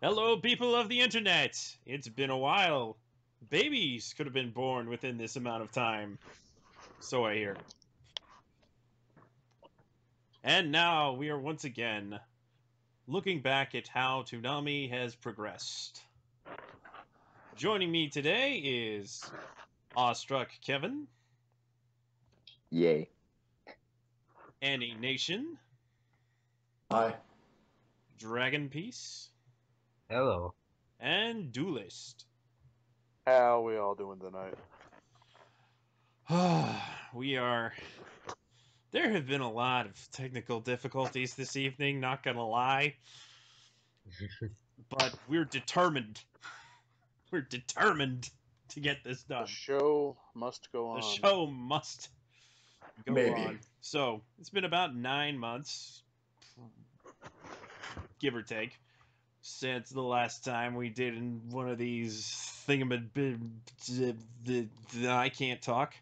Hello, people of the internet! It's been a while. Babies could have been born within this amount of time. So I hear. And now we are once again looking back at how Toonami has progressed. Joining me today is Awestruck Kevin, Yay. Annie Nation, Hi. DragonPiece, Hello. and Duelist. How we all doing tonight? We are... There have been a lot of technical difficulties this evening, not gonna lie. But we're determined. We're determined to get this done. The show must go on. The show must go Maybe. on. So, it's been about 9 months, give or take, since the last time we did one of these I can't talk.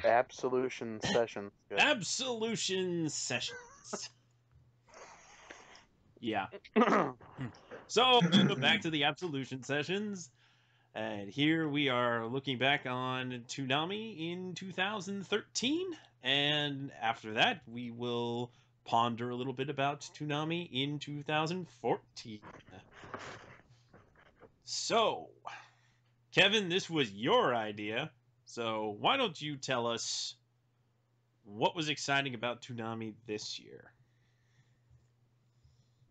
Absolution Session. Absolution Sessions. Yeah. So, we go back to the Absolution Sessions, and here we are looking back on Toonami in 2013, and after that, we will ponder a little bit about Toonami in 2014. So, Kevin, this was your idea, so why don't you tell us what was exciting about Toonami this year?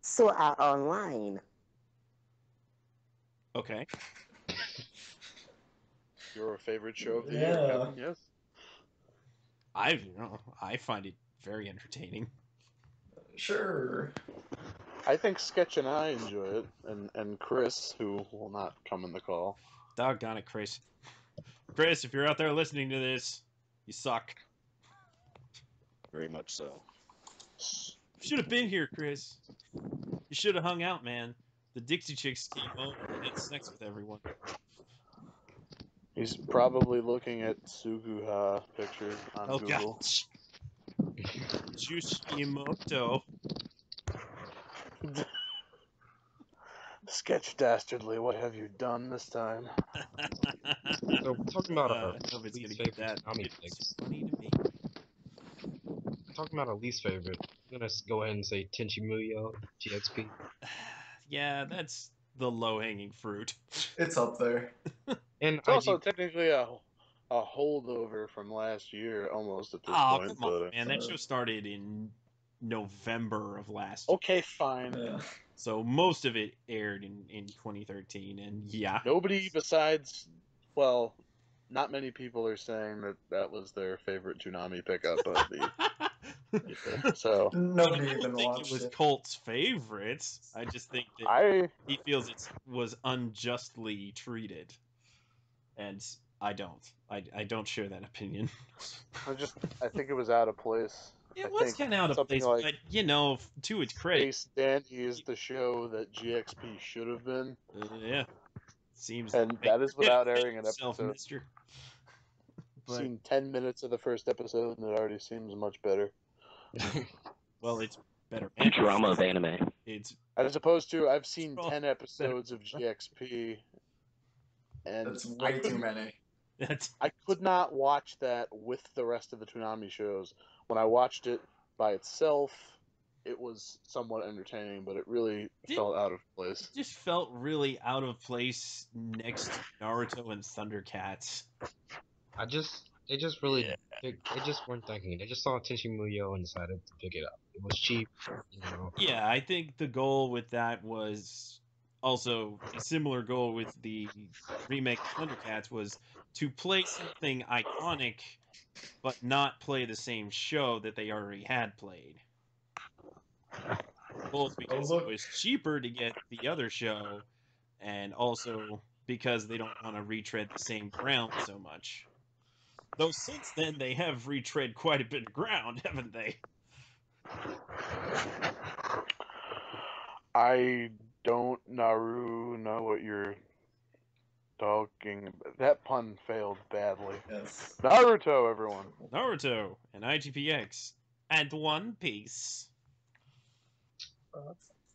So online. Okay. Your favorite show of the year, Kevin? Yes. I find it very entertaining. Sure. I think Sketch and I enjoy it, and Chris, who will not come in the call. Doggone it, Chris. Chris, if you're out there listening to this, you suck. Very much so. You should have been here, Chris. You should have hung out, man. The Dixie Chicks came over and had sex with everyone. He's probably looking at Suguha pictures on Google. Gosh. Jushimoto. Sketch dastardly, what have you done this time? So we're talking about our I hope it's least gonna get favorite that. Toonami It's picks. funny to me. Talking about our least favorite, I'm gonna go ahead and say Tenchi Muyo, GXP. Yeah, that's the low-hanging fruit. It's up there. And It's also IG, technically a holdover from last year, almost at this Oh, point. come on, But man. That show started in November of last year. okay, fine. Yeah. So most of it aired in 2013, and yeah. Nobody besides, well, not many people are saying that that was their favorite Toonami pickup of the year. So Nobody I even don't think watched it was it. Colt's favorites. I just think that I he feels it was unjustly treated, and I don't. I don't share that opinion. I think it was out of place. It I was think kind of out of something place, like but you know, to its credit, Space Dandy is the show that GXP should have been, yeah, seems. and like that is without it airing an itself, episode. Mister. But Seen 10 minutes of the first episode, and it already seems much better. well, it's better. The drama of anime. It's As opposed to, I've seen Oh, 10 episodes of GXP, and That's way too many. that's I could not watch that with the rest of the Toonami shows. When I watched it by itself, it was somewhat entertaining, but it really felt out of place. just felt really out of place next to Naruto and Thundercats. they just really, they just weren't thinking. They just saw Tenchi Muyo and decided to pick it up. It was cheap, you know. Yeah, I think the goal with that was also a similar goal with the remake of Thundercats was to play something iconic, but not play the same show that they already had played. Both because it was cheaper to get the other show, and also because they don't want to retread the same ground so much. Though since then they have retread quite a bit of ground, haven't they? I don't, Naru, know what you're talking about. That pun failed badly. Yes. Naruto, everyone. Naruto and IGPX and One Piece.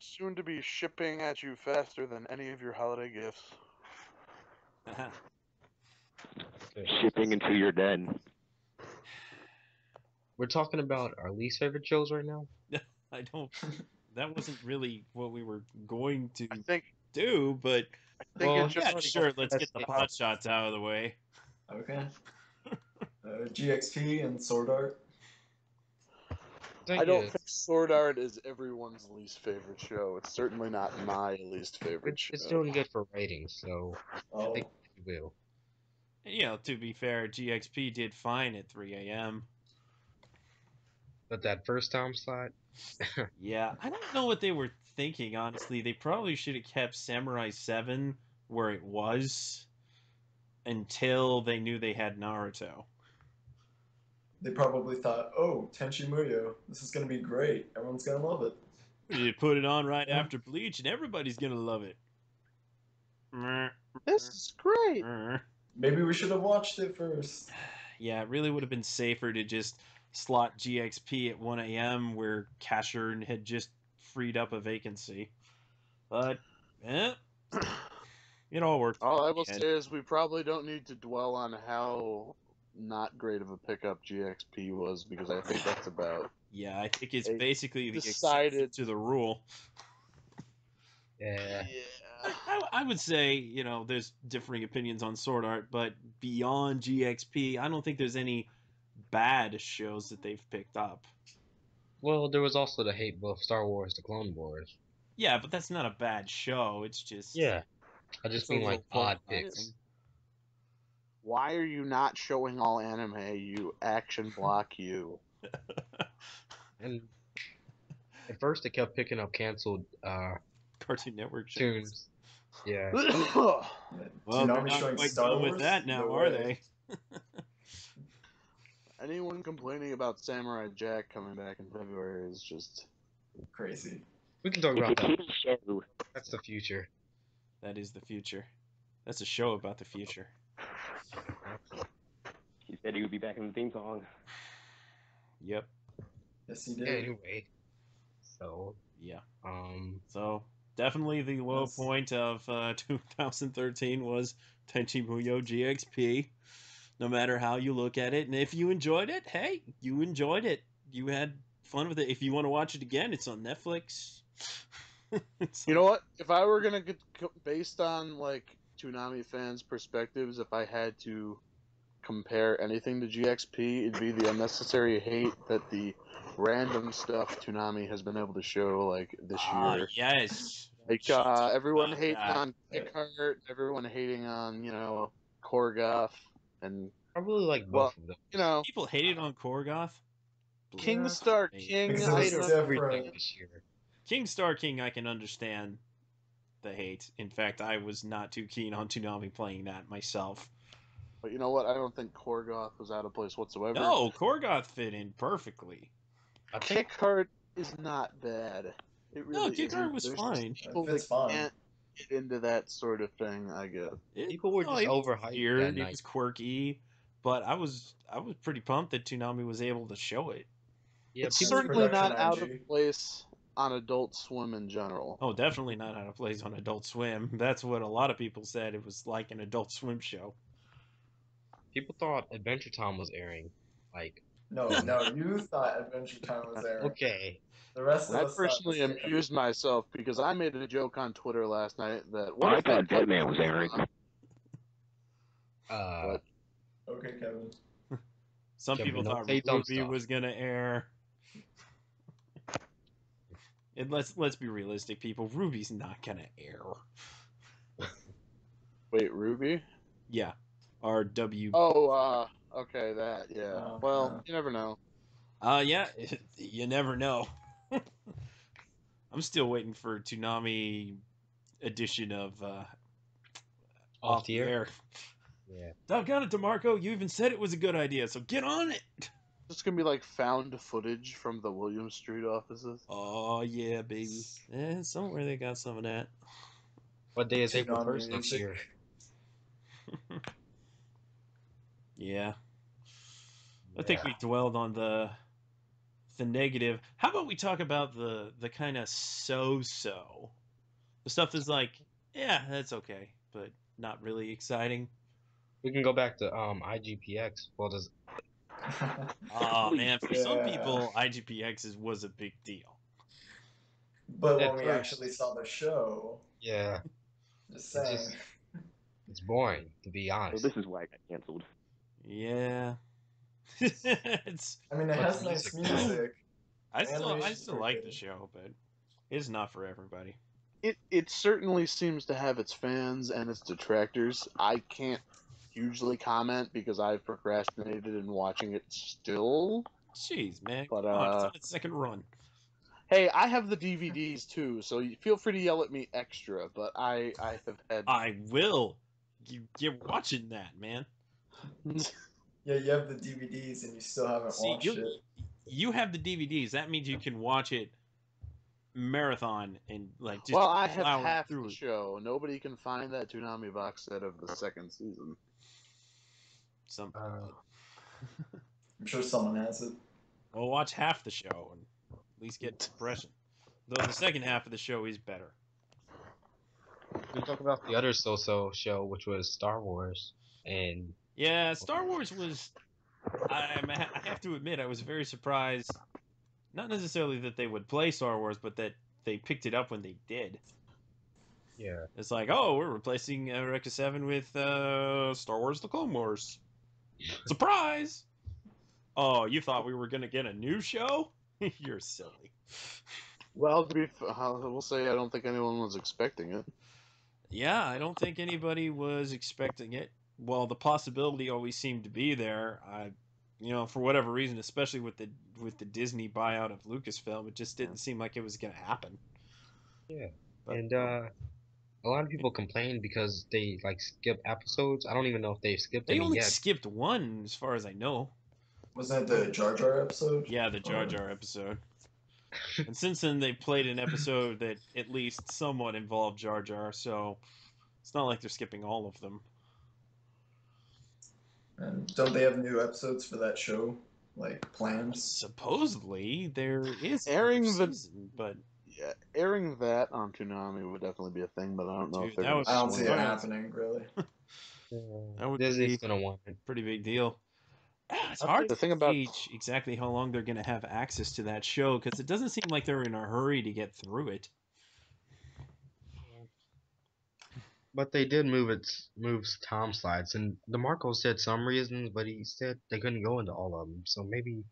Soon to be shipping at you faster than any of your holiday gifts. Shipping into your den. We're talking about our least favorite shows right now. I don't. That wasn't really what we were going to I think do, but Well, it just yeah, sure. Let's get the that's- pot shots out of the way. Okay. GXP and Sword Art. I don't think Sword Art is everyone's least favorite show. It's certainly not my least favorite show. It's doing good for ratings, so I Oh, think it will. You know, to be fair, GXP did fine at 3 a.m. But that first time slot, Yeah, I don't know what they were thinking, honestly. They probably should have kept Samurai 7 where it was until they knew they had Naruto. they probably thought, oh, Tenchi Muyo, this is gonna be great. Everyone's gonna love it. You put it on right after Bleach, and everybody's gonna love it. This is great. Maybe we should have watched it first. Yeah, it really would have been safer to just slot GXP at 1 a.m. where Casher had just freed up a vacancy. But, it all worked. All I will Yeah. say is we probably don't need to dwell on how not great of a pickup GXP was, because I think that's about Yeah, I think it's They basically the decided- exception to the rule. yeah. I would say, you know, there's differing opinions on Sword Art, but beyond GXP, I don't think there's any bad shows that they've picked up. Well, there was also the hate both Star Wars, the Clone Wars. Yeah, but that's not a bad show. It's just Yeah, I just it's a mean like little odd polarizing. picks. Why are you not showing all anime, you action block you? And at first, they kept picking up canceled Cartoon Network shows. tunes. Yeah. Well, they're Toonami not showing quite Star done with Wars? that now, No are way. they? Anyone complaining about Samurai Jack coming back in February is just Crazy. We can talk It's a about that. kiddie show. That's the future. That is the future. That's a show about the future. He said he would be back in the theme song. Yep. Yes, he did. Anyway, so Yeah. so Definitely the low Yes. point of 2013 was Tenchi Muyo GXP. No matter how you look at it, and if you enjoyed it, hey, you enjoyed it. You had fun with it. If you want to watch it again, it's on Netflix. You know what? If I were gonna get based on like Toonami fans' perspectives, if I had to compare anything to GXP, it'd be the unnecessary hate that the random stuff Toonami has been able to show like this year. Yes. Like We should talk everyone about hating that. on Pickheart, everyone hating on Korgoth, and I really like both of them. People hated on Korgoth. King Yeah. Star Hey. King. Because I it's hate on different. everything this year. King Star King, I can understand the hate. In fact, I was not too keen on Toonami playing that myself. But you know what? I don't think Korgoth was out of place whatsoever. No, Korgoth fit in perfectly. I think Pickheart is not bad. It really No, Pickheart isn't. was There's fine. just people It's that fine. can't get into that sort of thing, I guess. people were just it was overhyped weird, that it night. was quirky, but I was pretty pumped that Toonami was able to show it. Yeah, It's people certainly production not out of IG. place on Adult Swim in general. Oh, definitely not out of place on Adult Swim. That's what a lot of people said. It was like an Adult Swim show. people thought Adventure Time was airing. Like, No, you thought Adventure Time was there. okay, The rest of I us personally thought amused myself because I made a joke on Twitter last night that I thought Deadman was airing. uh, Okay, Kevin. Some Kevin, people don't thought say dumb Ruby stuff. was gonna air. And let's be realistic, people. Ruby's not gonna air. Wait, Ruby? Yeah, RW. Oh, okay, that, yeah. Oh, Well, yeah. you never know. Yeah, you never know. I'm still waiting for Toonami edition of off the air. Yeah. Doggone it, DeMarco, you even said it was a good idea, so get on it! It's gonna be like found footage from the William Street offices. Oh, yeah, baby. Somewhere they got some of that. What day is April Toonami 1st next music. year? Yeah. I think we dwelled on the the negative. How about we talk about the kind of so-so? The stuff that's like, yeah, that's okay, but not really exciting. We can go back to IGPX. Well, does Oh man, for some Yeah. people, IGPX was a big deal. But At when we first. actually saw the show, yeah, just It's saying. just- it's boring to be So honest. this is why it got canceled. Yeah. It's I mean, it But has the nice music- music. I Animation's still pretty like the good. show, but it's not for everybody. It certainly seems to have its fans and its detractors. I can't hugely comment because I've procrastinated in watching it still. Jeez, man, But, come on, it's on its second run. Hey, I have the DVDs too, so feel free to yell at me extra. But I have had. I will. You're watching that, man. Yeah, you have the DVDs and you still haven't See, watched it. you have the DVDs. That means you can watch it marathon and like just Well, I have plow half through the it. show. Nobody can find that Toonami box set of the second season. Some I'm sure someone has it. well, watch half the show and at least get an impression. Though the second half of the show is better. We talk about the other so-so show, which was Star Wars, and Yeah, Star Wars was. I have to admit, I was very surprised. Not necessarily that they would play Star Wars, but that they picked it up when they did. yeah, It's like, oh, we're replacing Eureka 7 with Star Wars: The Clone Wars. Surprise! Oh, you thought we were gonna get a new show? You're silly. Well, I will say I don't think anyone was expecting it. Yeah, I don't think anybody was expecting it. Well, the possibility always seemed to be there. For whatever reason, especially with the Disney buyout of Lucasfilm, it just didn't seem like it was gonna happen. yeah, But, and a lot of people complain because they like skip episodes. I don't even know if they've skipped they any only yet. skipped one, as far as I know. Wasn't it the Jar Jar episode? Yeah, the Jar Jar episode. And since then, they played an episode that at least somewhat involved Jar Jar, so it's not like they're skipping all of them. And don't they have new episodes for that show, like planned? Supposedly, there is Airing another the- season, but Yeah, airing that on Toonami would definitely be a thing, but I don't know Dude, if they're that going would to I don't be see it wild. happening, really. That would Disney's be gonna want it. pretty big deal. It's I hard think to the thing about- gauge exactly how long they're going to have access to that show because it doesn't seem like they're in a hurry to get through it. But they did move time slides, and DeMarco said some reasons, but he said they couldn't go into all of them. So maybe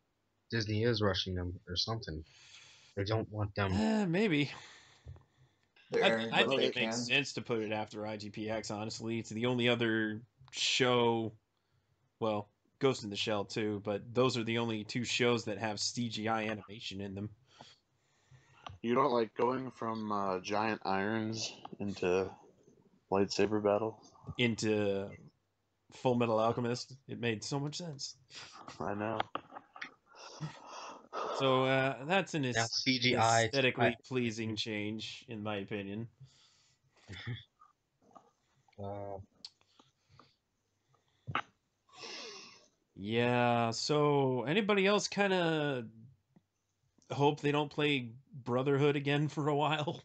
Disney is rushing them or something. They don't want them. Maybe. They're airing I what think they it makes can. sense to put it after IGPX, honestly. It's the only other show, well, Ghost in the Shell too, but those are the only two shows that have CGI animation in them. You don't like going from giant irons into lightsaber battle? Into Full Metal Alchemist, it made so much sense. I know. So that's an Now CGI aesthetically pleasing change, in my opinion. Uh, Yeah, so anybody else kind of hope they don't play Brotherhood again for a while?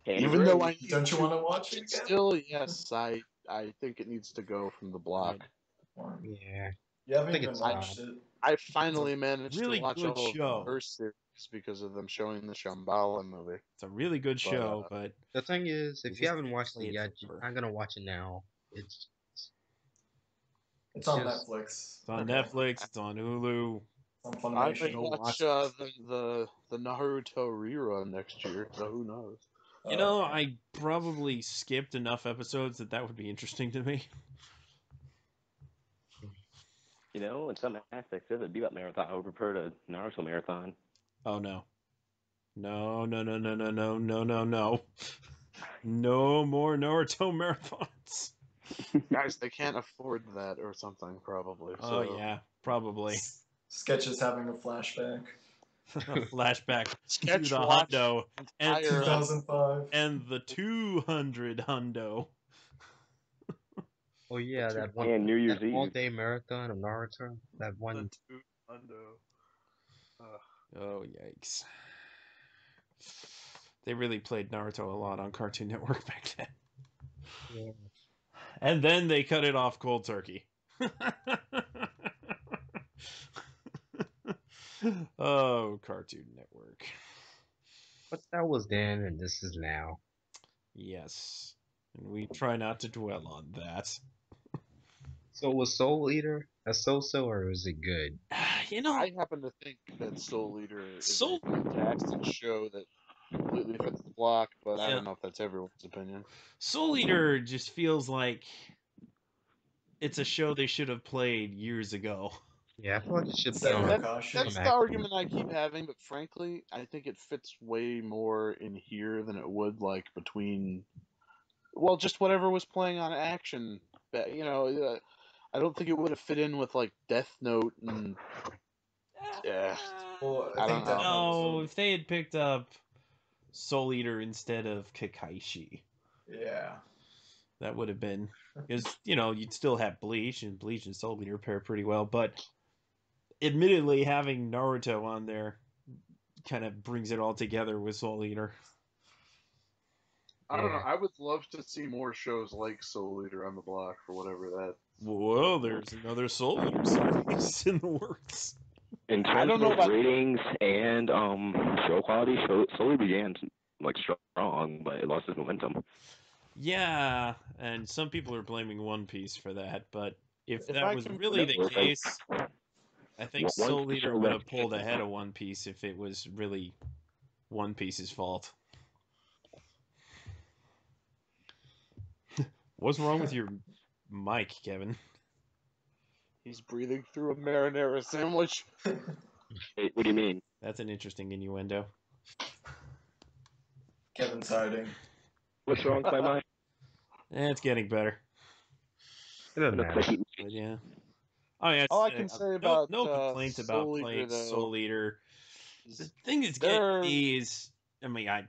Even though I need Don't you to want to watch it again? Still, yes, I think it needs to go from the block. yeah. You haven't think even it's watched it. I finally managed really to watch good all of show. the first series because of them showing the Shambhala movie. It's a really good show, but The thing is, You if you just haven't watched play it it yet, forever. I'm gonna watch it now. It's It's on just- Netflix. it's on Okay. Netflix, it's on Hulu. It's on I may Funimation. Go watch watch the Naruto rerun next year, so who knows? You know, I probably skipped enough episodes that would be interesting to me. You know, in some aspects of it, Bebop Marathon, I would prefer to Naruto Marathon. Oh no. No, no, no, no, no, no, no, no, no. No more Naruto marathons. Guys, they can't afford that or something, probably. Oh So. yeah, probably. Sketch is having a flashback. Flashback to Sketch the watch hundo and entire- 2005. and the 200 hundo. oh yeah, that one And New Year's that Eve. all-day marathon of Naruto. That one. Hundo. Oh, yikes. They really played Naruto a lot on Cartoon Network back then. Yeah. And then they cut it off cold turkey. Oh, Cartoon Network. But that was then, and this is now. Yes. And we try not to dwell on that. So was Soul Eater a so-so, or was it good? You know, I happen to think that Soul Eater is Soul- a fantastic show that completely fits the block, but I Yeah. don't know if that's everyone's opinion. Soul Eater just feels like it's a show they should have played years ago. Yeah, I feel like it should Is be that on. Kakashi? That's Come the back. argument I keep having, but frankly, I think it fits way more in here than it would like between, well, just whatever was playing on Action. You know, I don't think it would have fit in with like Death Note and yeah. Well, I I don't think Death know. Note was a No, little... if they had picked up Soul Eater instead of Kakaishi, Yeah. that would have been, because you'd still have Bleach and Soul Eater pair pretty well, but admittedly having Naruto on there kind of brings it all together with Soul Eater. I don't know. Yeah. I would love to see more shows like Soul Eater on the block for whatever that. Well, there's another Soul Eater series in the works. In I terms don't know of about- ratings and show quality, slowly began like strong, but it lost its momentum. Yeah, and some people are blaming One Piece for that, but if If that I was can- really the Network, case, I think One Soul Piece Eater show would left- have pulled ahead of One Piece if it was really One Piece's fault. What's wrong with your mic, Kevin? He's breathing through a marinara sandwich. Hey, what do you mean? That's an interesting innuendo. Kevin's hiding. What's wrong with my mind? It's getting better. It doesn't Looks matter. like he- But yeah. Oh yeah. All I can say about no complaints about Soul Eater, playing though, Soul Eater. is The thing that's there- getting me is, I mean, I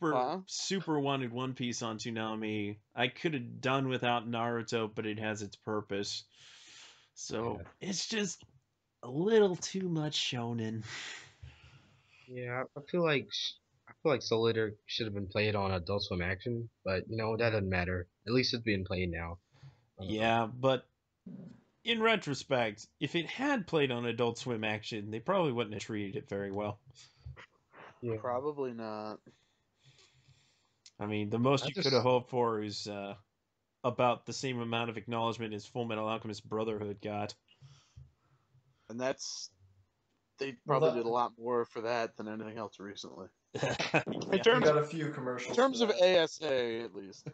Huh? super wanted One Piece on Toonami. I could have done without Naruto, but it has its purpose. So it's just a little too much shonen. Yeah, I feel like Soul Eater should have been played on Adult Swim Action, but that doesn't matter. At least it's being played now. Yeah, but in retrospect, if it had played on Adult Swim Action, they probably wouldn't have treated it very well. Yeah. Probably not. I mean, the most I you just- could have hoped for is about the same amount of acknowledgement as Full Metal Alchemist Brotherhood got. And they Well, probably that- did a lot more for that than anything else recently. Yeah. We terms- got a few commercials. In terms for of that. ASA, at least.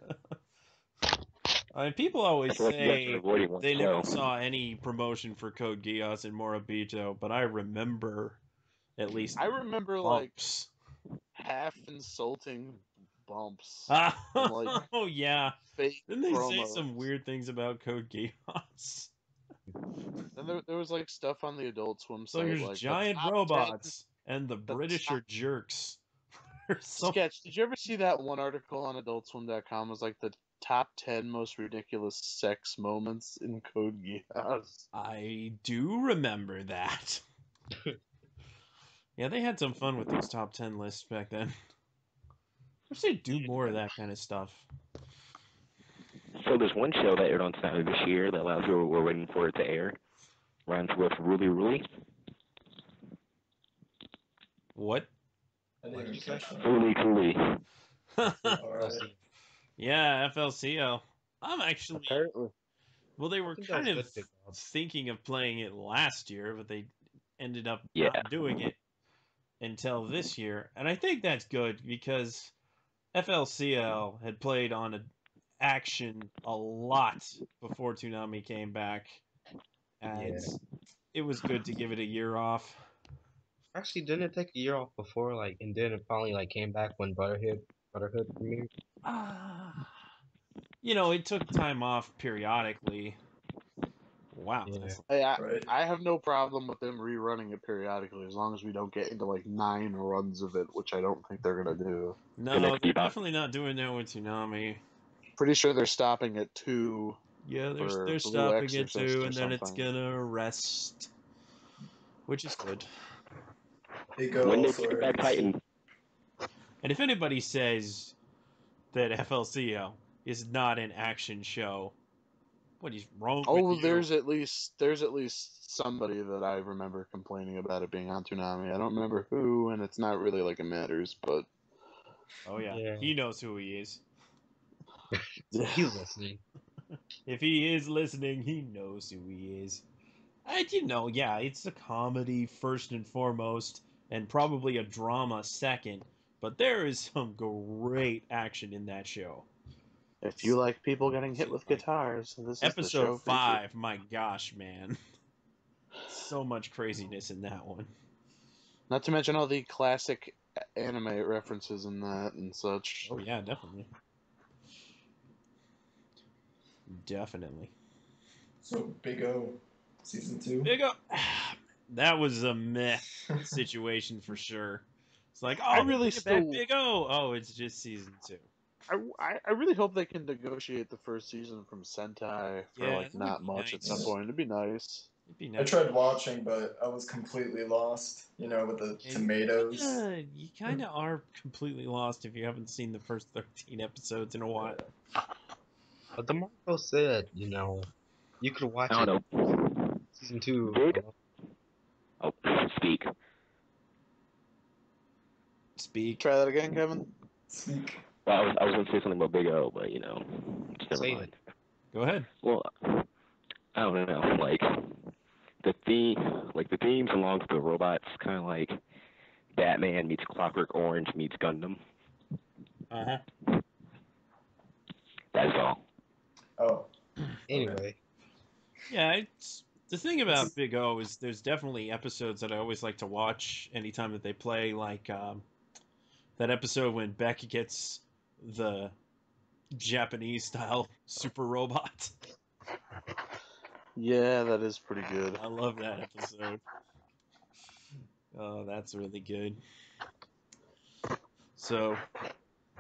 I mean, people always I feel like you guys are say avoiding one they never show. saw any promotion for Code Geass in Morabito, but I remember at least I remember bumps. like half insulting bumps. Oh, like, yeah. Fake Didn't they say promos. some weird things about Code Geass? And there was like stuff on the Adult Swim So site, there's like the giant top 10 robots, and the British are jerks. Or something. Sketch. Did you ever see that one article on AdultSwim.com? It was like the top 10 most ridiculous sex moments in Code Geass. I do remember that. Yeah, they had some fun with those top 10 lists back then. Wish they'd do more of that kind of stuff. So there's one show that aired on Saturday this year that a lot of people were waiting for it to air. Rhymes with Ruly Ruly. What? I didn't even catch that. Ruly Truly. Alright. Yeah, FLCL. I'm actually... Apparently. Well, they were I think that kind was of good pickup. thinking of playing it last year, but they ended up Yeah. not doing it until this year. And I think that's good because FLCL had played on Action a lot before Toonami came back. And it was good to give it a year off. Actually, didn't it take a year off before, and then it finally came back when Brotherhood premiered? It took time off periodically. Wow. Yeah. that's- Hey, Right. I have no problem with them rerunning it periodically as long as we don't get into like 9 runs of it, which I don't think they're gonna do. No, next they're debut. definitely not doing that with Toonami. Pretty sure they're stopping at 2. Yeah, For they're Blue stopping it Exorcist too, or and then it's something. gonna rest. which is good. Big When O they for bring back Titan, And if anybody says that FLCL is not an action show, what is wrong with Oh, you? there's at least somebody that I remember complaining about it being on Toonami. I don't remember who, and it's not really like it matters, but Oh yeah, Yeah. he knows who he is. He's listening. If he is listening, he knows who he is. Yeah, it's a comedy first and foremost, and probably a drama second. But there is some great action in that show. if you like people getting hit with guitars, this is the show Episode for you. 5, my gosh, man. So much craziness in that one. Not to mention all the classic anime references in that and such. Oh yeah, definitely. Definitely. So Big O, season 2. Big up. That was a meh situation for sure. It's like, oh, I they're really bringing back still- Big O. Oh, it's just season 2. I really hope they can negotiate the first season from Sentai for Yeah, like that would not be much at some nice. point. It'd be nice. It'd be I nice. tried watching, but I was completely lost. You know, with the tomatoes. You kind of are completely lost if you haven't seen the first 13 episodes in a while. But the Marco said, you could watch I it don't know. season 2. Did- Oh, speak. Speak. Try that again, Kevin. Speak. Well, I was going to say something about Big O, but just never Say mind. Go ahead. Well, I don't know. Like the themes along with the robots, kind of like Batman meets Clockwork Orange meets Gundam. Uh-huh. That's all. Oh. Anyway, Yeah, it's the thing about Big O is there's definitely episodes that I always like to watch anytime that they play, like that episode when Beck gets the Japanese style super robot. Yeah, that is pretty good. I love that episode. Oh, that's really good. So,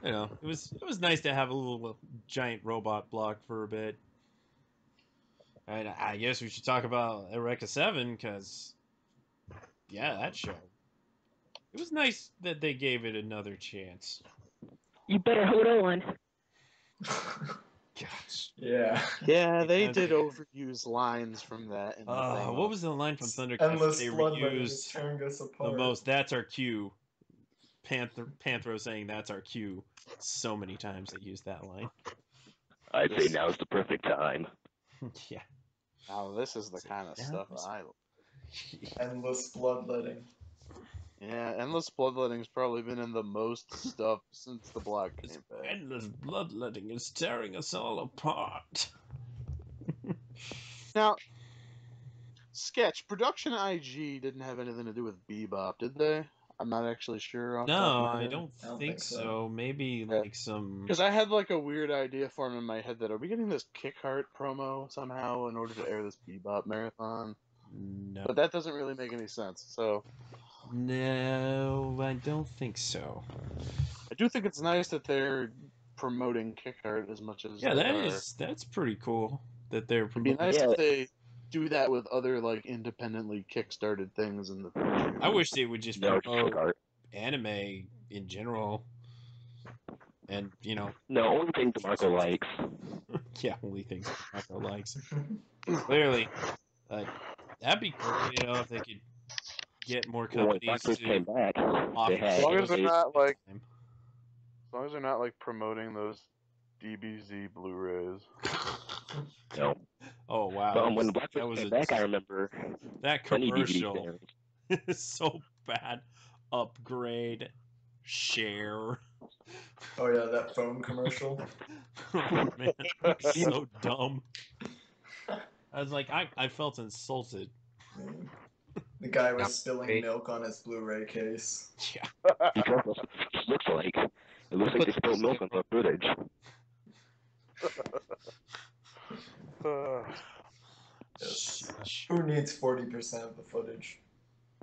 it was nice to have a little giant robot block for a bit. And I guess we should talk about Eureka 7, because, yeah, that show. It was nice that they gave it another chance. You better hold on. Gosh. Yeah. Yeah, they Because- did overuse lines from that. In the promo. What was the line from Thundercats Endless they bloodletting is reused tearing us apart. the most? That's our cue. Panthro saying that's our cue. So many times they used that line. I'd say now's the perfect time. Yeah. Now this is the kind of Yeah, stuff that's- I. Endless bloodletting. Yeah, endless bloodletting's probably been in the most stuff since the block This came back. endless bloodletting is tearing us all apart. Now, sketch production IG didn't have anything to do with Bebop, did they? I'm not actually sure. No, I don't I don't think think so. so. Maybe Yeah. like some. Because I had like a weird idea formed in my head that are we getting this Kickheart promo somehow in order to air this Bebop marathon? No. But that doesn't really make any sense. So No, I don't think so. I do think it's nice that they're promoting Kickheart as much as Yeah, they are. that's pretty cool that they're It'd be promoting. nice Yeah. if they do that with other like independently kickstarted things in the future. I wish they would just No, promote art. anime in general, and No, only thing DeMarco likes. yeah, only things Marco likes. Clearly, that'd be cool. If they could get more Well, when companies Doctors came to back, offer they had As long as they're shows not, at like- the time. As long as they're not like promoting those DBZ Blu-rays. no. Oh wow, But when the that Blackbirds was came a- back, I remember that plenty DVD commercial sales. is so bad. Upgrade, share. Oh yeah, that phone commercial. Oh man, so dumb. I was like, I felt insulted. The guy Yeah. was spilling milk on his Blu-ray case. Yeah. Because that's what it looks like. It looks like they spilled milk on the footage. Yes. Who needs 40% of the footage?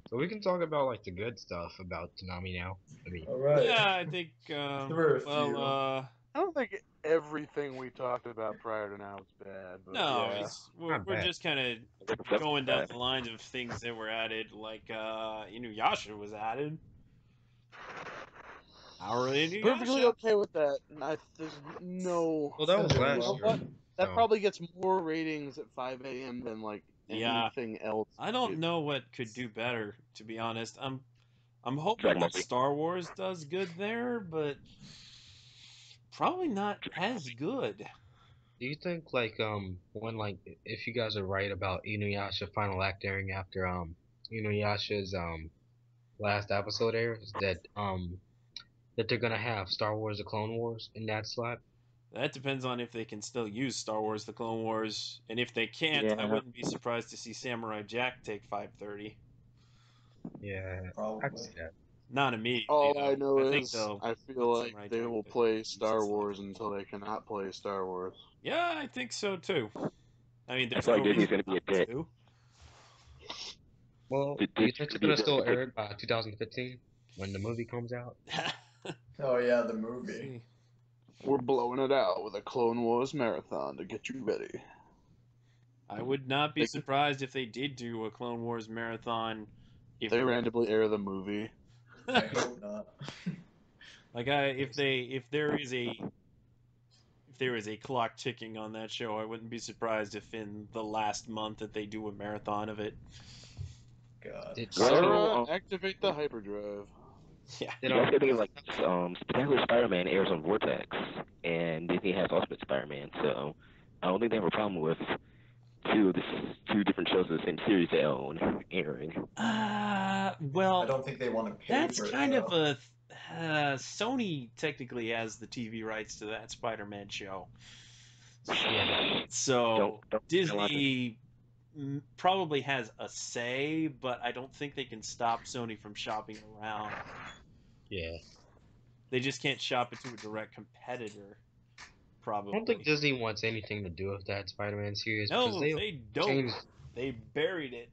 so we can talk about like the good stuff about Toonami now. I mean, All right. Yeah, I think. There were a few. Well, I don't think everything we talked about prior to now is bad, but No, yeah. Not we're bad. just kind of going down the lines of things that were added, like Inuyasha was added. Our Inuyasha. Perfectly okay with that. There's no. Well, that was You last You know year. what? That so- probably gets more ratings at 5 a.m. than like Yeah. anything else. I don't know what could do better, to be honest. I'm hoping Dragon Ball that Z. Star Wars does good there, but probably not as good. Do you think when if you guys are right about Inuyasha final act airing after Inuyasha's last episode airs that they're gonna have Star Wars: The Clone Wars in that slot? That depends on if they can still use Star Wars: The Clone Wars, and if they can't, I Yeah. wouldn't be surprised to see Samurai Jack take 5:30. Yeah, I can Probably. see that. Not immediately. All though. I know think is they'll I put feel like Samurai they Jack will in a play decent Star slot. Wars until they cannot play Star Wars. Yeah, I think so too. I mean, I there's feel like no Disney's reason gonna be a not dick. to. Well, Did- do you did think you it's be gonna a still dick? air by 2015 when the movie comes out? Oh yeah, the movie. See. We're blowing it out with a Clone Wars marathon to get you ready. I would not be They- surprised if they did do a Clone Wars marathon. If They randomly air the movie. I hope not. if there is a clock ticking on that show, I wouldn't be surprised if in the last month that they do a marathon of it. God. Did Well, Sarah, activate the hyperdrive. Yeah. did You guys gotta be like Spectacular Spider-Man airs on Vortex, and Disney has Ultimate Spider-Man, so I don't think they have a problem with two different shows of the same series they own airing. Well, I don't think they want to pay that's for it. kind of though. Sony technically has the TV rights to that Spider-Man show. Yeah. So Don't Disney probably has a say, but I don't think they can stop Sony from shopping around. Yeah. They just can't shop it to a direct competitor. I Probably. don't think Disney wants anything to do with that Spider-Man series because No, they they don't. changed. They buried it.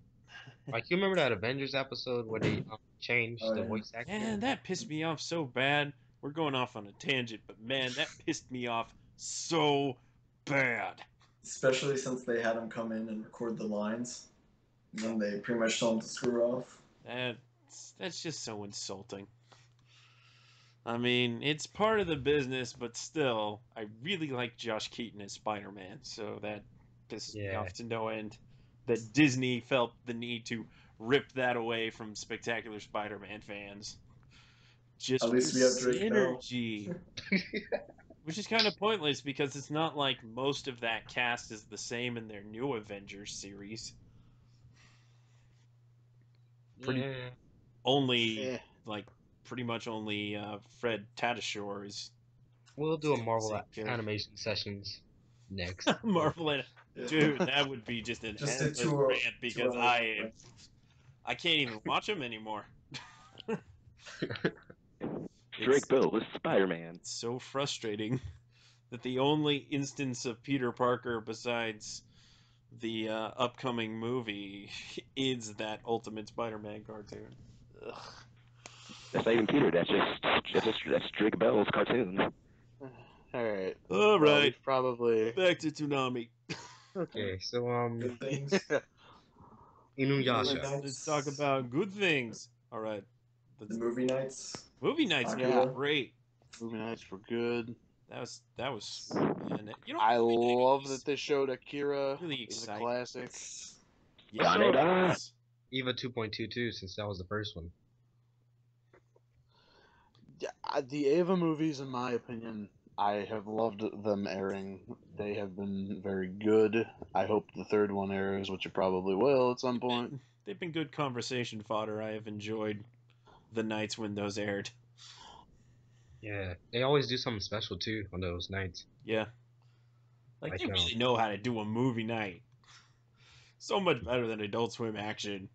Like, you remember that Avengers episode where they changed Oh, the yeah. voice actor? Man, that pissed me off so bad. We're going off on a tangent, but man, that pissed me off so bad. Especially since they had him come in and record the lines. And then they pretty much told him to screw off. That's just so insulting. I mean, it's part of the business, but still, I really like Josh Keaton as Spider-Man, so that pisses me Yeah. off to no end. That Disney felt the need to rip that away from Spectacular Spider-Man fans. Just At least for we have Drake Bell. synergy. Which is kind of pointless because it's not like most of that cast is the same in their new Avengers series. Pretty Yeah. only Eh. pretty much only Fred Tatasciore is We'll do a Same Marvel character. animation sessions next. Marvel. Yeah. Dude, that would be just an Just a endless 2 hour- rant because 2 hour rant. I can't even watch them anymore. Drake Bell was Spider-Man. It's so frustrating that the only instance of Peter Parker besides the upcoming movie is that Ultimate Spider-Man cartoon. Ugh. That's not even Peter. That's Drake Bell's cartoon. Alright. All Well, right, we've probably. back to Toonami. Okay, so Good things. Inuyasha. Nights. Let's talk about good things. All right, The movie nights. movie nights Yeah. were great. Movie nights were good. That was and you know I movie night love was that they showed Akira. really It's a exciting. classic. Yeah, Got it, it was. Eva 2.22 since that was the first one. Yeah, the Ava movies, in my opinion, I have loved them airing. They have been very good. I hope the third one airs, which it probably will at some point. They've been good conversation fodder. I have enjoyed the nights when those aired. Yeah, they always do something special too on those nights. Yeah, like they Like, really know how to do a movie night. So much better than Adult Swim action.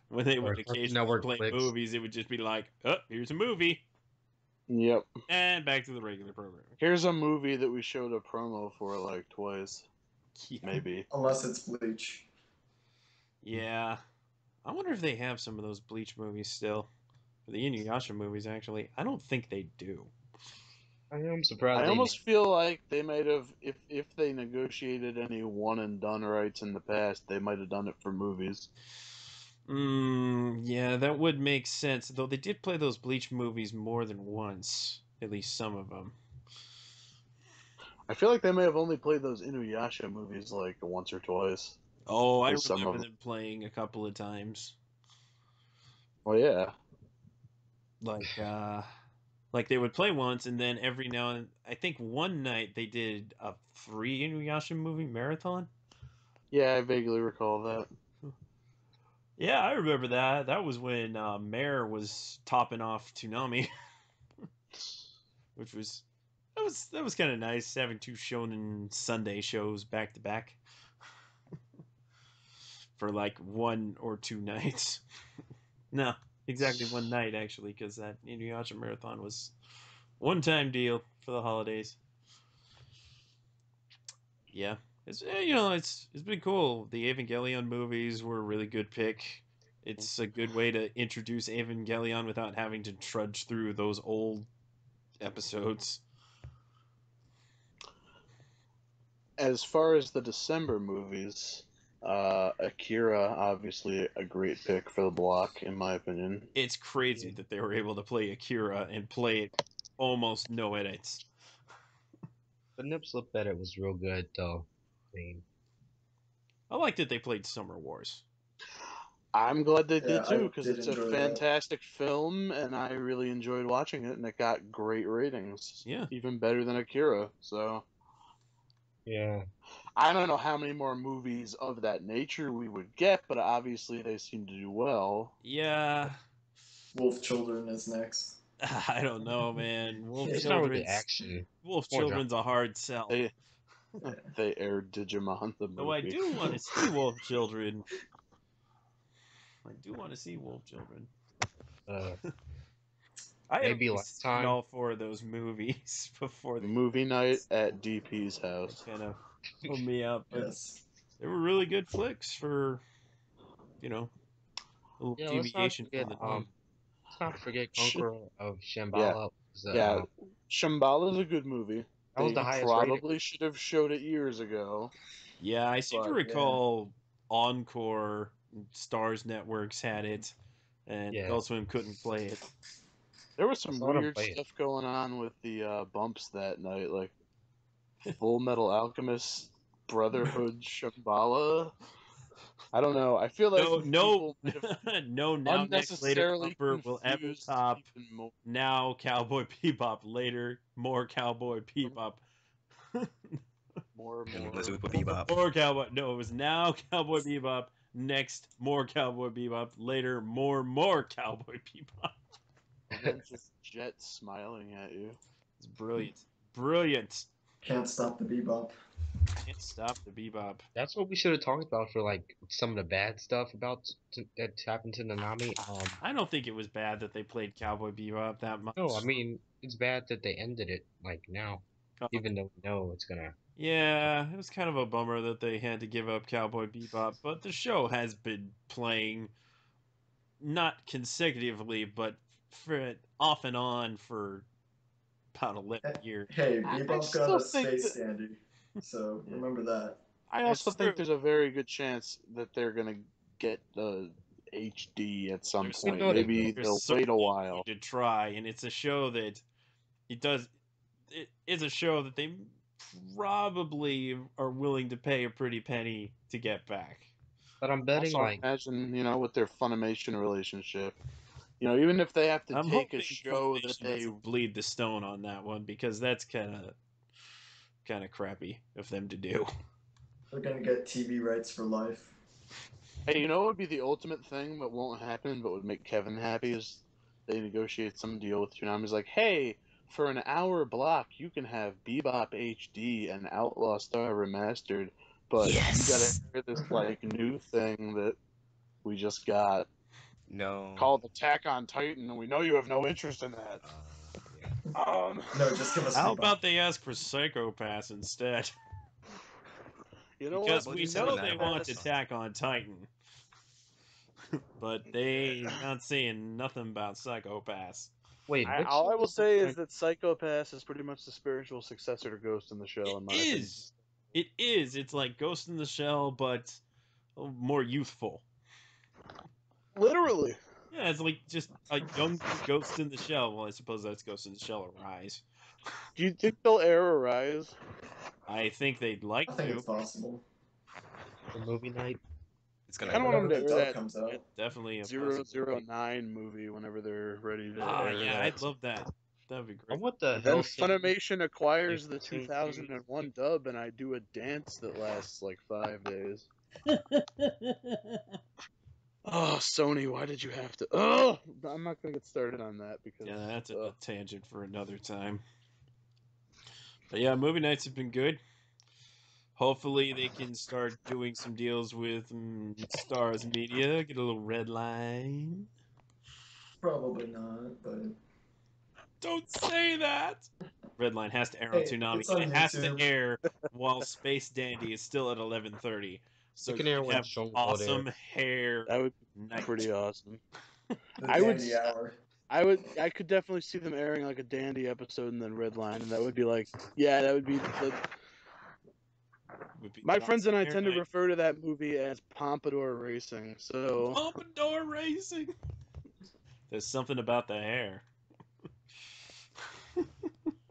When they would Or Cartoon occasionally Network play flicks. movies, it would just be like, "Oh, here's a movie," Yep. and back to the regular programming. Here's a movie that we showed a promo for like twice, Yeah. maybe. Unless it's Bleach. Yeah. I wonder if they have some of those Bleach movies still. For the Inuyasha movies, actually. I don't think they do. I am surprised I they almost feel like they might have, if they negotiated any one and done rights in the past, they might have done it for movies. Yeah, that would make sense. Though they did play those Bleach movies more than once, at least some of them. I feel like they may have only played those Inuyasha movies like once or twice. Oh, I Or some remember of them playing a couple of times. Well, yeah. Like they would play once, and then every now and I think one night they did a 3 Inuyasha movie marathon. Yeah, I vaguely recall that. Yeah, I remember that. That was when Mare was topping off Toonami, which was that was kind of nice having 2 Shonen Sunday shows back to back for like 1 or 2 nights. No, exactly 1 night actually, because that Inuyasha marathon was one-time deal for the holidays. Yeah, it's it's been cool. The Evangelion movies were a really good pick. It's a good way to introduce Evangelion without having to trudge through those old episodes. As far as the December movies, Akira, obviously a great pick for the block, in my opinion. It's crazy that they were able to play Akira and play it almost no edits. The nip slip edit was real good though. I mean, I like that they played Summer Wars. I'm glad they Yeah, did I too, because did it's a enjoy that. fantastic film, and I really enjoyed watching it, and it got great ratings. Yeah. Even better than Akira. So yeah. I don't know how many more movies of that nature we would get, but obviously they seem to do well. Yeah. Wolf Children is next. I don't know, man. It's not really action. Wolf More Children's a hard sell. They they aired Digimon the movie. Though I do want to see Wolf Children. I do want to see Wolf Children. I maybe have last seen time. all 4 of those movies before they Movie night at DP's house. kind of pulled me up, but Yes. they were really good flicks for, a little Yeah, deviation from the norm. let's not forget Sh- Conqueror of Yeah, Shambhala. yeah. Shambhala's a good movie. That was They the highest rated. probably should have showed it years ago. Yeah, I seem to But, recall Encore, Stars Networks had it, and Yeah. Adult Swim couldn't play it. There was some saw them weird play it. stuff going on with the bumps that night, like Full Metal Alchemist, Brotherhood, Shambhala. I don't know. I feel like No, people might have no. Now next later unnecessarily bumper will ever confused top. even more. Now Cowboy Bebop. Later more Cowboy Bebop. More. Super Bebop. More Cowboy. No, it was now Cowboy Bebop. Next more Cowboy Bebop. Later more Cowboy Bebop. And then just Jet smiling at you. It's brilliant. Brilliant. Can't stop the bebop. Can't stop the Bebop. That's what we should have talked about for like some of the bad stuff that happened to Nanami. I don't think it was bad that they played Cowboy Bebop that much. No, I mean it's bad that they ended it like now, even though we know it's gonna. Yeah, it was kind of a bummer that they had to give up Cowboy Bebop, but the show has been playing not consecutively, but for off and on for about 11 years. Hey, I Bebop still got a think space that- standard, so remember that. I also It's think true. there's a very good chance that they're gonna get the HD at some There's point. no- Maybe There's they'll wait a certainly while. going to try, and it's a show that it is a show that they probably are willing to pay a pretty penny to get back. But I'm betting Also, like imagine, with their Funimation relationship, even if they have to I'm take a hoping show that Funimation they doesn't bleed the stone on that one, because that's kind of crappy of them to do. They're gonna get TV rights for life. Hey, what would be the ultimate thing that won't happen but would make Kevin happy is they negotiate some deal with Toonami. It's like, hey, for an hour block, you can have Bebop HD and Outlaw Star Remastered, but you gotta hear this new thing that we just got No. called Attack on Titan, and we know you have no interest in that. No, just give us How Bebop. about they ask for Psycho-Pass instead? Because what? we know they want Attack on Titan. But they not saying nothing about Psycho-Pass. Wait, which All I will was the say is French- that Psycho-Pass is pretty much the spiritual successor to Ghost in the Shell, It in my opinion. is. It is. It's like Ghost in the Shell, but more youthful. Literally. Yeah, it's like just a young Ghost in the Shell. Well, I suppose that's Ghost in the Shell Arise. Do you think they'll air Arise? I think they'd like I think to. it's possible. the movie night? It's I gonna kind of want Whenever them the to air dub that comes out. Definitely a possibility. 009 movie whenever they're ready to Ah, air yeah, that. I'd love that. That'd be I great. what the And then hell? Funimation acquires the 15 2001 dub, and I do a dance that lasts like 5 days. Oh, Sony, why did you have to? Oh, I'm not gonna get started on that because Yeah, that's a tangent for another time. But yeah, movie nights have been good. Hopefully, they can start doing some deals with Stars Media. Get a little red line. Probably not, but Don't say that. Redline has to air on hey, Toonami, it's on and it has to YouTube. air while Space Dandy is still at 11:30. So You can you air can when have Strong World awesome hair that would be night. pretty awesome. The I would Dandy Hour. I could definitely see them airing like a Dandy episode and then Redline, and that would be like, yeah, that would be the. Would be My the friends and I awesome hair tend to night. refer to that movie as Pompadour Racing. So Pompadour Racing. There's something about the hair.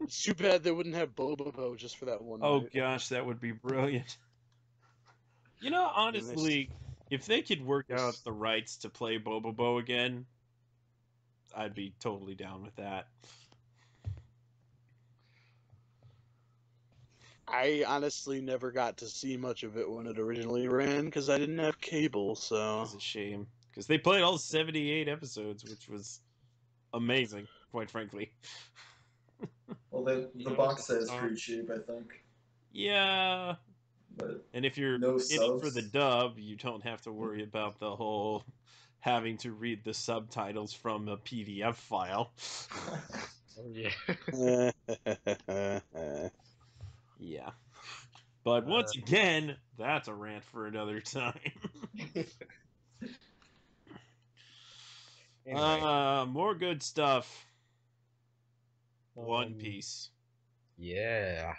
it's too bad they wouldn't have Bobobo just for that one Oh night. gosh, that would be brilliant. You know, honestly, if they could work out the rights to play Bobobo again, I'd be totally down with that. I honestly never got to see much of it when it originally ran because I didn't have cable. So It's a shame because they played all 78 episodes, which was amazing, quite frankly. Well, the You know, box set is Tom, pretty cheap, I think. Yeah, But and if you're no in it for the subs. dub, you don't have to worry about the whole having to read the subtitles from a PDF file. oh yeah. Yeah. But once again, that's a rant for another time. Anyway, More good stuff. One um, Piece. yeah.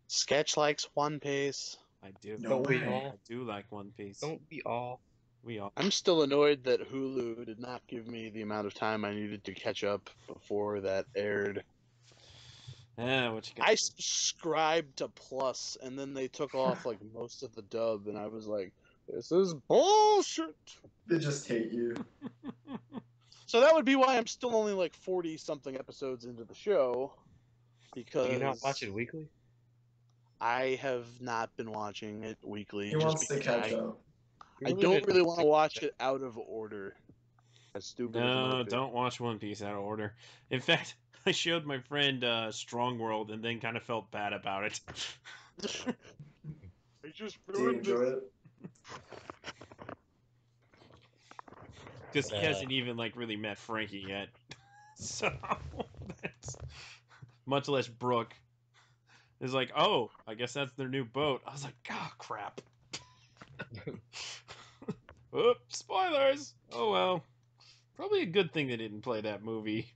Sketch likes One Piece. I do. No Don't we way. all? I do like One Piece. Don't we all? We all. I'm still annoyed that Hulu did not give me the amount of time I needed to catch up before that aired. Yeah, what you got? I subscribed to Plus, and then they took off like most of the dub, and I was like, "This is bullshit." They just hate you. So that would be why I'm still only like 40 something episodes into the show, because Do you not watch it weekly? I have not been watching it weekly. He wants to because catch up. I don't really want to watch it out of order. As stupid as it No, might be. don't watch One Piece out of order. In fact, I showed my friend Strong World and then kind of felt bad about it. I just Do you enjoy it? Because he hasn't even like really met Frankie yet. So that's much less Brooke. It's like, oh, I guess that's their new boat. I was like, oh crap. Oops, spoilers. Oh well. Probably a good thing they didn't play that movie.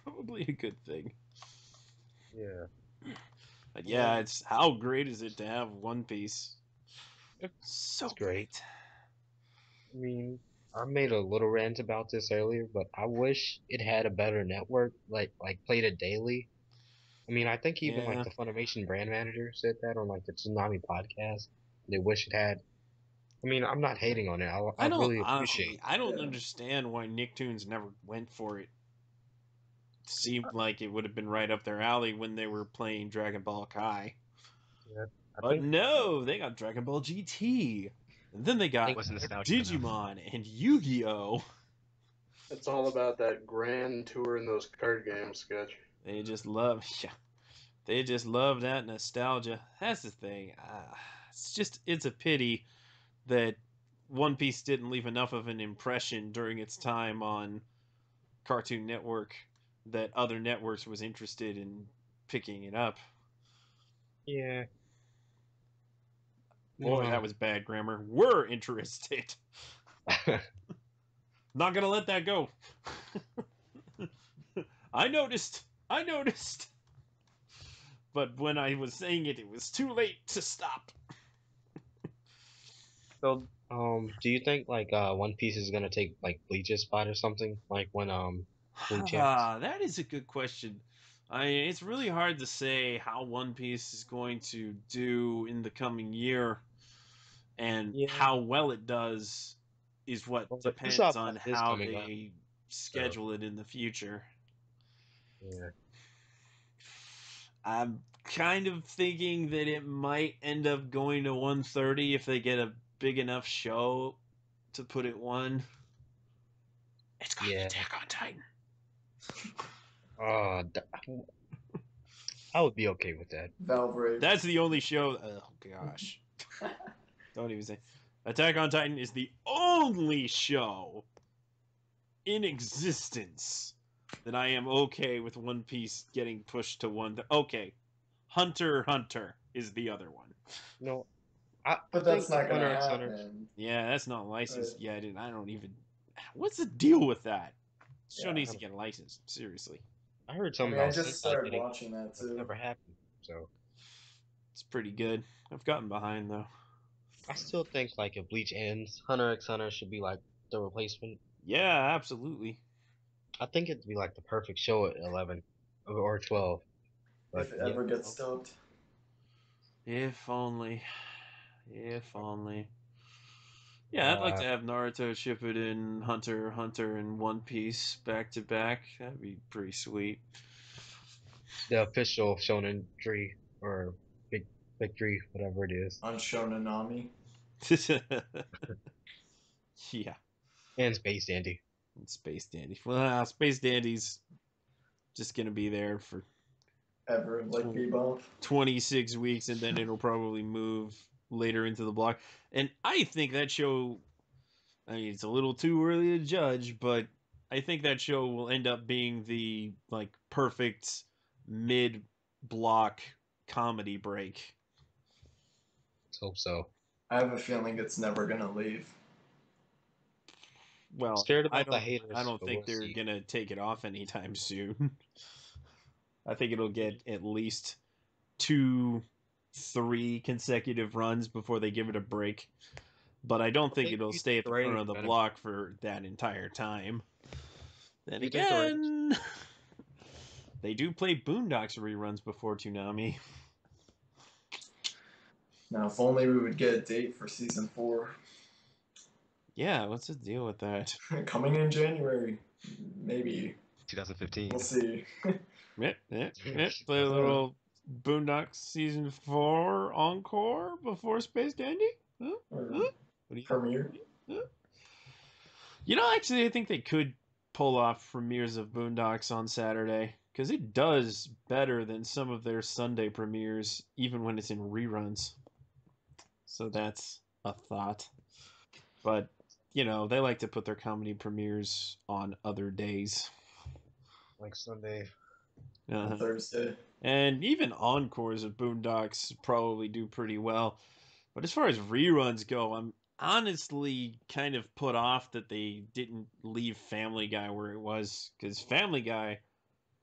Probably a good thing. Yeah. But yeah, it's how great is it to have One Piece? So It's great. I mean, I made a little rant about this earlier, but I wish it had a better network, like played it daily. I mean, I think even like Yeah. the Funimation brand manager said that on like the Toonami podcast. They wish it had. I mean, I'm not hating on it. I I don't really honestly. appreciate. I don't Yeah. understand why Nicktoons never went for it. Seemed like it would have been right up their alley when they were playing Dragon Ball Kai. Yeah, I But think no, they got Dragon Ball GT. And then they got wasn't nostalgic enough. Digimon and Yu-Gi-Oh! It's all about that grand tour in those card games, Sketch. They just love, yeah, they just love that nostalgia. That's the thing. It's a pity that One Piece didn't leave enough of an impression during its time on Cartoon Network that other networks was interested in picking it up. yeah. Boy, No. that was bad grammar. We're interested. Not gonna let that go. I noticed. I noticed. But when I was saying it, it was too late to stop. So, do you think like One Piece is gonna take like Bleach's spot or something? Like when Bleach ends? That is a good question. It's really hard to say how One Piece is going to do in the coming year, and Yeah. how well it does is what Well, the depends Usopp on Arc is how coming up. they So schedule it in the future. yeah. I'm kind of thinking that it might end up going to 130 if they get a big enough show to put it one. It's gonna be Yeah. Attack on Titan. Oh, I would be okay with that. Valve That's the only show. Oh gosh, don't even say. Attack on Titan is the only show in existence that I am okay with One Piece getting pushed to one. Okay, Hunter x Hunter is the other one. No, I But think that's not gonna Hunter x Hunter. happen. Yeah, that's not licensed Right. yet, and I don't even. What's the deal with that? Show Yeah. needs to get licensed. Seriously, I heard I something mean, I about just Sentai started getting, watching that but it too. never happened. So it's pretty good. I've gotten behind though. I still think like if Bleach ends, Hunter x Hunter should be like the replacement. Yeah, absolutely. I think it'd be like the perfect show at 11 or 12. But If it yeah, ever gets dubbed. If only. If only. Yeah, I'd like uh, to have Naruto, Shippuden, Hunter, x Hunter, and One Piece back to back. That'd be pretty sweet. the official Shonen tree or Big Victory, whatever it is, On Shonanami. Yeah, and Space Dandy. and Space Dandy. Well, Space Dandy's just gonna be there for Ever, like tw- Bebop. 26 weeks, and then it'll probably move later into the block. And I think that show. I mean, it's a little too early to judge, but I think that show will end up being the like perfect mid block comedy break. Let's hope so. I have a feeling it's never gonna leave. I'm Well, scared I about the don't I haters, don't but think we'll they're see. gonna take it off anytime soon. I think it'll get at least 2, 3 consecutive runs before they give it a break. But I don't I think think it'll you stay think at the the front ratings of the are gonna be. block for that entire time. Then You think the ratings? again, they do play Boondocks reruns before Toonami. Now, if only we would get a date for season 4. Yeah, what's the deal with that? Coming in January. Maybe. 2015. We'll see. Play a little Boondocks season 4 encore before Space Dandy? Huh? Or Huh? What do you premiere. huh? You know, actually, I think they could pull off premieres of Boondocks on Saturday because it does better than some of their Sunday premieres, even when it's in reruns. So that's a thought. But, you know, they like to put their comedy premieres on other days. Like Sunday. On Uh-huh. Thursday. And even encores of Boondocks probably do pretty well. But as far as reruns go, I'm honestly kind of put off that they didn't leave Family Guy where it was, because Family Guy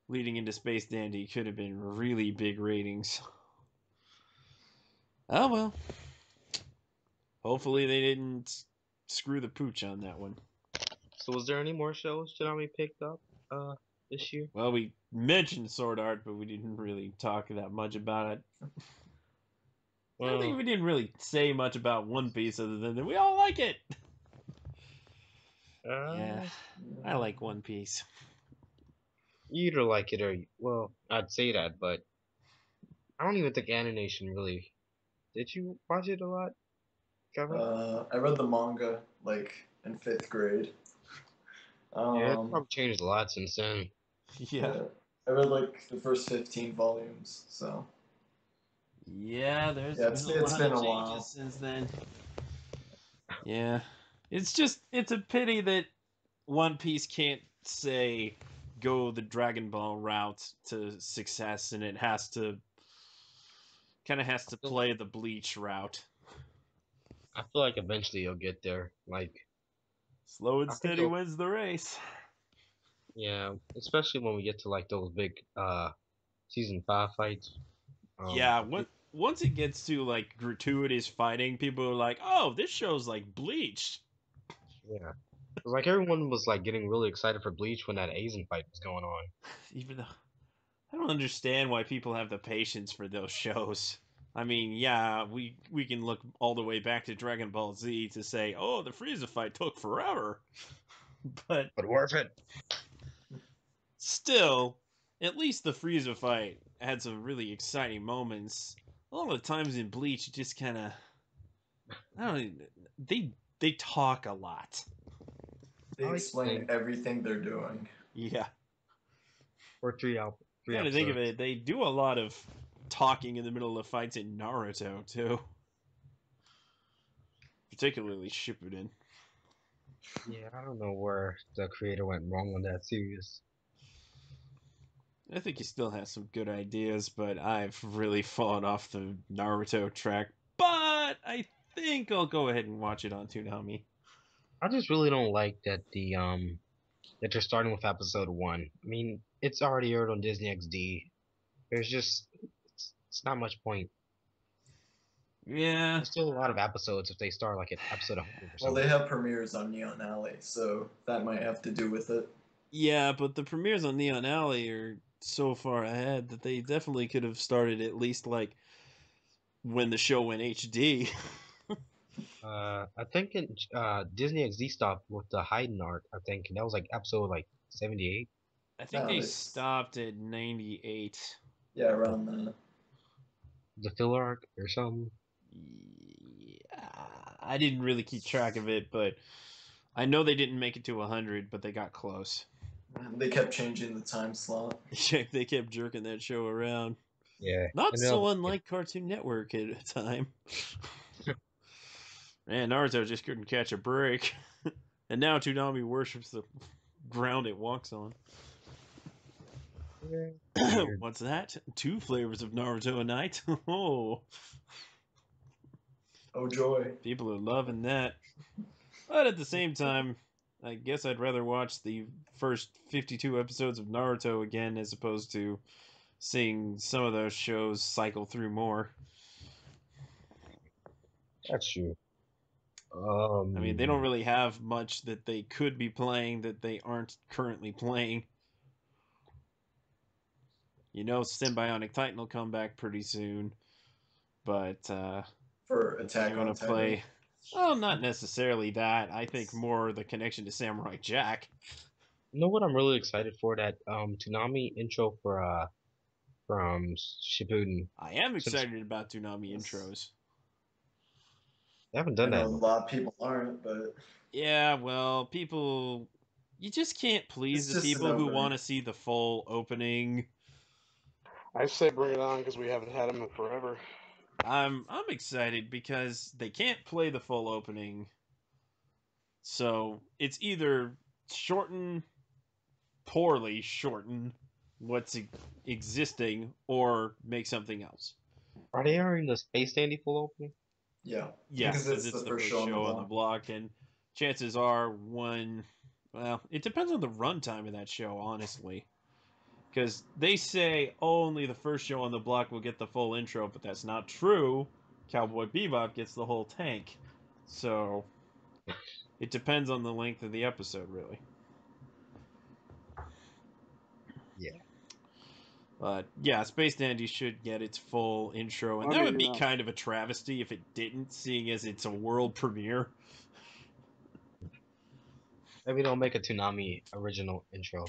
leading into Space Dandy could have been really big ratings. Oh well. Hopefully they didn't screw the pooch on that one. So was there any more shows Toonami picked up this year? Well, we mentioned Sword Art, but we didn't really talk that much about it. I don't think Well, we didn't really say much about One Piece other than that we all like it. Yeah, uh, I like One Piece. you either like it or well, I'd say that, but I don't even think animation really. Did you watch it a lot, Kevin? I read the manga, like, in 5th grade. Yeah, it's Um, probably changed a lot since then. Yeah. yeah. I read, like, the first 15 volumes, so. Yeah, there's Yeah, been a it's lot of been a changes while. since then. Yeah. It's a pity that One Piece can't say go the Dragon Ball route to success and it has I to feel, play the Bleach route. I feel like eventually you'll get there. Like Slow and I think steady wins the race. yeah, especially when we get to like those big season 5 fights. Yeah, I think, once it gets to like gratuitous fighting, people are like, "Oh, this show's like Bleach." yeah, like everyone was like getting really excited for Bleach when that Asian fight was going on. Even though I don't understand why people have the patience for those shows. I mean, yeah, we can look all the way back to Dragon Ball Z to say, "Oh, the Frieza fight took forever," but But worth it. still, at least the Frieza fight had some really exciting moments. A lot of the times in Bleach, it just kind of, I don't know, they talk a lot. They I like to explain think everything they're doing. Yeah, for three kind of think of episodes. it. They do a lot of talking in the middle of fights in Naruto too, particularly Shippuden. Yeah, I don't know where the creator went wrong on that series. I think he still has some good ideas, but I've really fallen off the Naruto track. But I think I'll go ahead and watch it on Toonami. I just really don't like that that you're starting with episode 1. I mean, it's already aired on Disney XD. There's just it's not much point. Yeah, There's still a lot of episodes if they start like at episode 100 or Well, something. they have premieres on Neon Alley, so that might have to do with it. yeah, but the premieres on Neon Alley are so far ahead that they definitely could have started at least like when the show went HD. I think Disney XD stopped with the Haydn arc. I think that was like episode like 78. I think No, they it's stopped at 98. yeah, around that. The filler arc or something. Yeah, I didn't really keep track of it, but I know they didn't make it to 100, but they got close. They kept changing the time slot. They kept jerking that show around. Yeah, Not and so unlike Cartoon Network at a time. Man, Naruto just couldn't catch a break. And now Toonami worships the ground it walks on. yeah, weird. What's that? 2 flavors of Naruto a night? Oh, Oh joy! people are loving that. But at the same time, I guess I'd rather watch the first 52 episodes of Naruto again as opposed to seeing some of those shows cycle through more. That's true. I mean, they don't really have much that they could be playing that they aren't currently playing. You know, Symbionic Titan will come back pretty soon, but For if you Attack want on to Titan. play, well, not necessarily that. I think more the connection to Samurai Jack. You know what I'm really excited for? That Toonami intro for from Shippuden. I am Since excited about Toonami intros. they haven't I done know that a in a lot of people aren't, but Yeah, well, people, you just can't please it's the just an people who want opening. to see the full opening. I say bring it on because we haven't had them in forever. I'm excited because they can't play the full opening. So it's either shorten, poorly shorten what's existing, or make something else. Are they airing the Space Dandy full opening? Yeah, Yeah, because because it's it's the the first first show on the show on the block. block, and chances are one. Well, it depends on the runtime of that show, honestly. Because they say only the first show on the block will get the full intro, but that's not true. Cowboy Bebop gets the whole tank. So it depends on the length of the episode, really. Yeah. But yeah, Space Dandy should get its full intro, and I that mean, would you be know, kind of a travesty if it didn't, seeing as it's a world premiere. Maybe they'll make a Toonami original intro.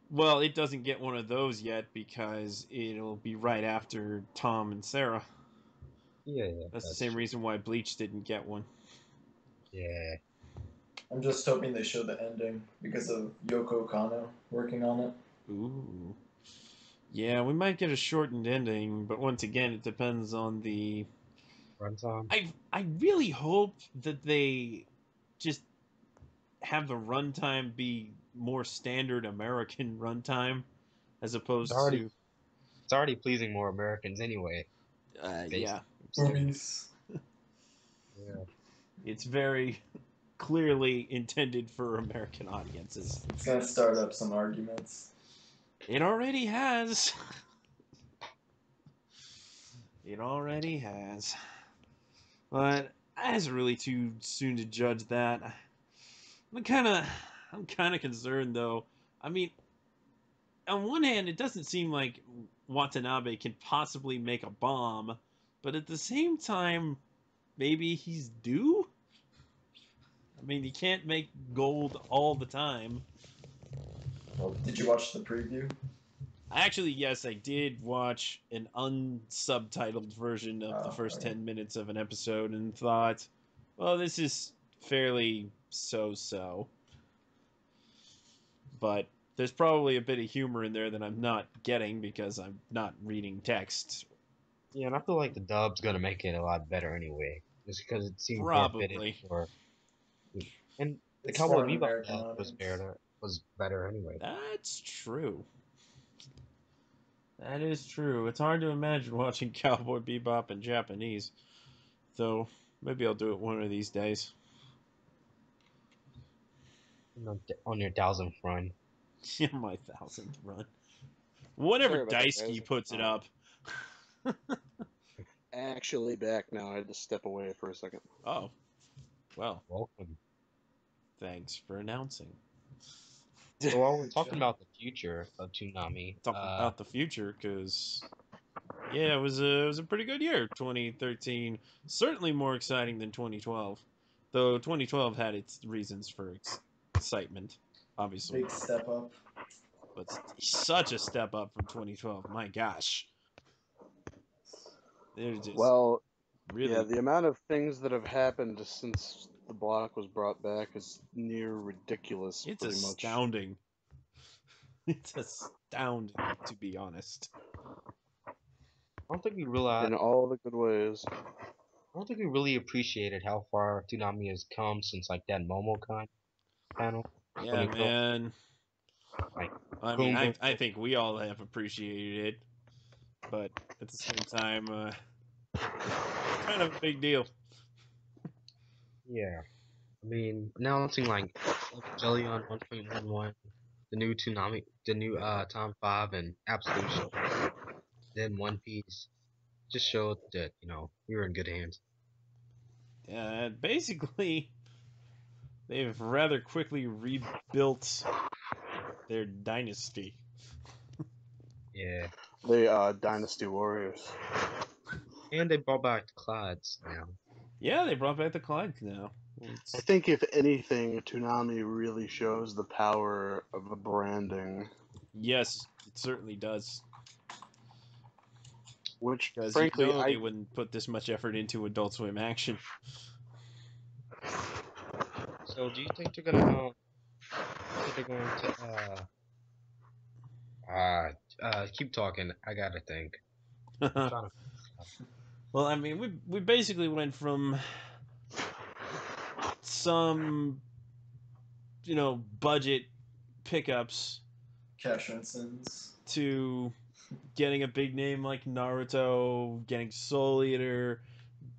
Well, it doesn't get one of those yet because it'll be right after Tom and Sarah. Yeah, yeah, That's the that's same true. reason why Bleach didn't get one. Yeah. I'm just hoping they show the ending because of Yoko Kano working on it. Ooh. Yeah, we might get a shortened ending, but once again, it depends on the. Runtime. I really hope that they just have the runtime be more standard American runtime as It's opposed already to. it's already pleasing more Americans anyway. Based. Yeah, Boobies. Yeah. it's very. clearly intended for American audiences. It's gonna start up some arguments. It already has. It already has. But it's really too soon to judge that. I'm kind of concerned though. I mean, on one hand, it doesn't seem like Watanabe can possibly make a bomb, but at the same time, maybe he's due? I mean, he can't make gold all the time. Well, did you watch the preview? Actually, yes, I did watch an unsubtitled version of the first okay. 10 minutes of an episode and thought, well, this is fairly so-so. But there's probably a bit of humor in there that I'm not getting because I'm not reading text. Yeah, and I feel like the dub's gonna make it a lot better anyway, just because it seems more fitted Probably. for. And the It's Cowboy for an Bebop American dub audience. was better anyway. That's true. That is true. It's hard to imagine watching Cowboy Bebop in Japanese. Though, maybe I'll do it one of these days. On your 1000th run. Yeah, my 1000th run. Whenever Sorry about that, Daisuke guys. puts it up. Actually back now. I had to step away for a second. Oh. Well, Welcome. thanks for announcing. So while we're talking about the future of Toonami, Talking about the future, because yeah, it was a pretty good year. 2013, certainly more exciting than 2012. Though 2012 had its reasons for excitement, obviously. Big step up. But such a step up from 2012. My gosh. They're just really. yeah, the amount of things that have happened since the block was brought back is near ridiculous. It's pretty astounding. It's astounding, to be honest. I don't think we realized. In all the good ways. I don't think we really appreciated how far Toonami has come since like that MomoCon panel. Yeah, man. Like, I mean, I think we all have appreciated it, but at the same time, it's kind of a big deal. Yeah, I mean, announcing like Jelly on 1.11, the new Toonami, the new Tom 5 and Absolution, then One Piece, just showed that we were in good hands. Yeah, basically, they've rather quickly rebuilt their dynasty. Yeah. They Dynasty Warriors. And they brought back the Clydes now. Yeah, they brought back the Clydes now. I think if anything, Toonami really shows the power of the branding. Yes, it certainly does. Which, Because frankly, they wouldn't put this much effort into Adult Swim action. So, do you think they're gonna keep talking? I gotta think. Well, I mean, we basically went from some budget pickups, Cash Sins, to getting a big name like Naruto, getting Soul Eater,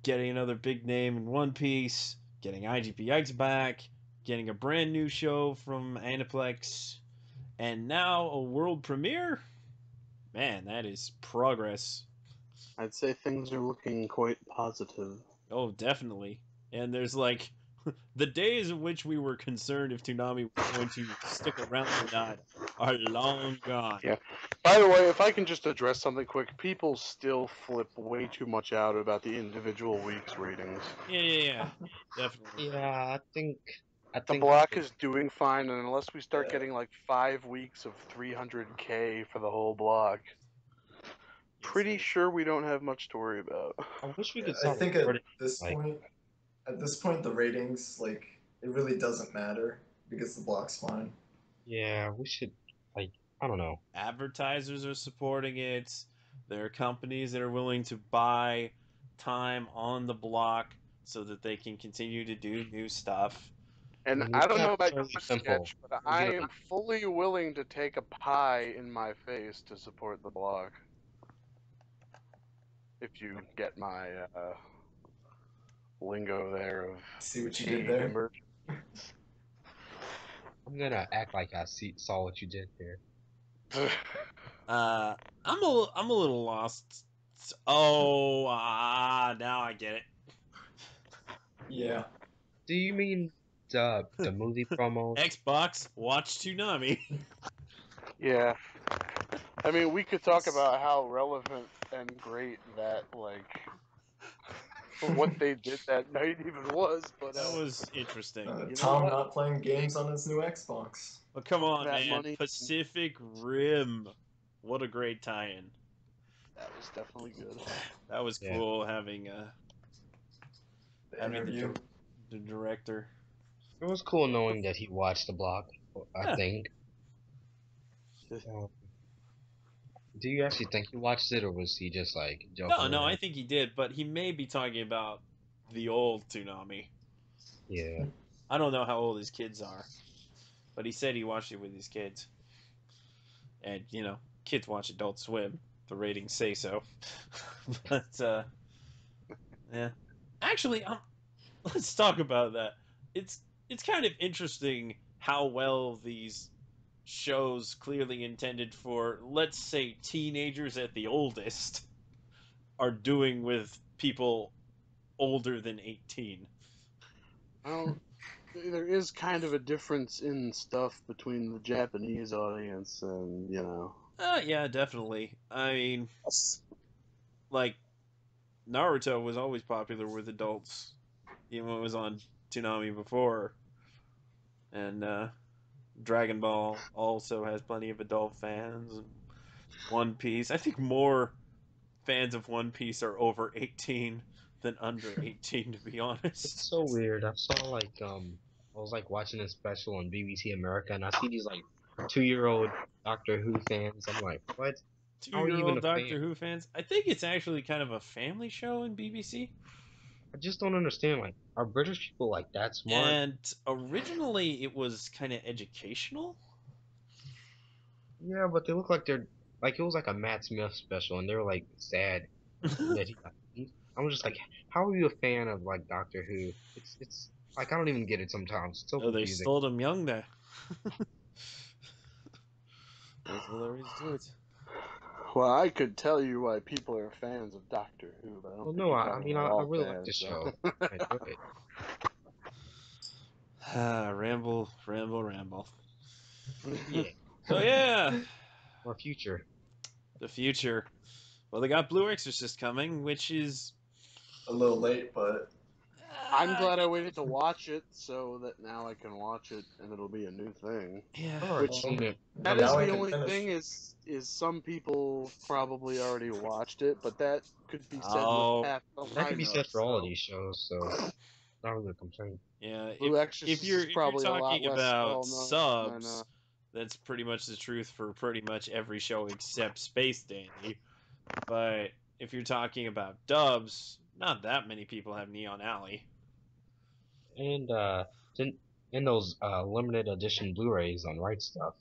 getting another big name in One Piece, getting IGPX back, getting a brand new show from Aniplex, and now a world premiere? Man, that is progress. I'd say things are looking quite positive. Oh, definitely. And there's like the days in which we were concerned if Toonami was going to stick around or not are long gone. Yeah. By the way, if I can just address something quick, people still flip way too much out about the individual weeks ratings. Yeah, definitely. Yeah, I think the block is doing fine, and unless we start getting like 5 weeks of 300K for the whole block, pretty sure we don't have much to worry about. I wish we could. I think at this point, the ratings, like, it really doesn't matter because the block's fine. Yeah, we should, like, I don't know. Advertisers are supporting it. There are companies that are willing to buy time on the block so that they can continue to do new stuff. And I don't know about your sketch, but I am fully willing to take a pie in my face to support the block. If you get my lingo there of see what you did there. I'm gonna act like I saw what you did there. I'm a little lost. Oh, now I get it. Yeah. Do you mean the movie promo? Xbox, watch Toonami. Yeah. I mean, we could talk about how relevant and great that, like, what they did that night even was, but That was interesting. you know Tom what? not playing games on his new Xbox. But come on, That man. money- Pacific Rim. What a great tie-in. That was definitely good. That was Yeah. cool having The having interview. the director. It was cool knowing that he watched the block. I Yeah. think. Um, do you actually think he watched it, or was he just like joking No, I around? think he did, but he may be talking about the old Toonami. Yeah. I don't know how old his kids are, but he said he watched it with his kids. And, kids watch Adult Swim. The ratings say so. But, yeah. Actually, let's talk about that. It's kind of interesting how well these shows clearly intended for, let's say, teenagers at the oldest are doing with people older than 18. Well, there is kind of a difference in stuff between the Japanese audience and, Yeah, definitely. I mean, like, Naruto was always popular with adults, even when it was on Toonami before. And Dragon Ball also has plenty of adult fans. One Piece, I think more fans of One Piece are over 18 than under 18, to be honest. It's so weird. I saw I was like watching a special on BBC America, and I see these like 2-year-old Doctor Who fans. I'm like, what? How are you even Two-year-old a fan? Doctor Who fans. I think it's actually kind of a family show in BBC. I just don't understand. Like, are British people like that smart? And originally it was kind of educational. Yeah, but they look like they're like it was like a Matt Smith special, and they were like sad that he got. I was just like, how are you a fan of like Doctor Who? It's like I don't even get it sometimes. It's so Oh, they confusing. stole them young there. There's all there is to it. Well, I could tell you why people are fans of Doctor Who, but I don't Well, think no, you're I talking mean about I all really like the fans. show. So. I enjoy it. Ramble, ramble, ramble. Yeah, So yeah, or future. the future. Well, they got Blue Exorcist coming, which is A little late, but I'm glad I waited to watch it so that now I can watch it and it'll be a new thing. Yeah. I've already Which seen it. that is now we the can only finish. thing is some people probably already watched it, but that could be said with Oh, half the That could be said lineup. for all of So these shows, so not really a complaint. yeah. Blue If Exorcist you're is probably a lot talking less about well known than subs, that's pretty much the truth for pretty much every show except Space Dandy. But if you're talking about dubs, not that many people have Neon Alley. And then in those limited edition Blu-rays on Right Stuff.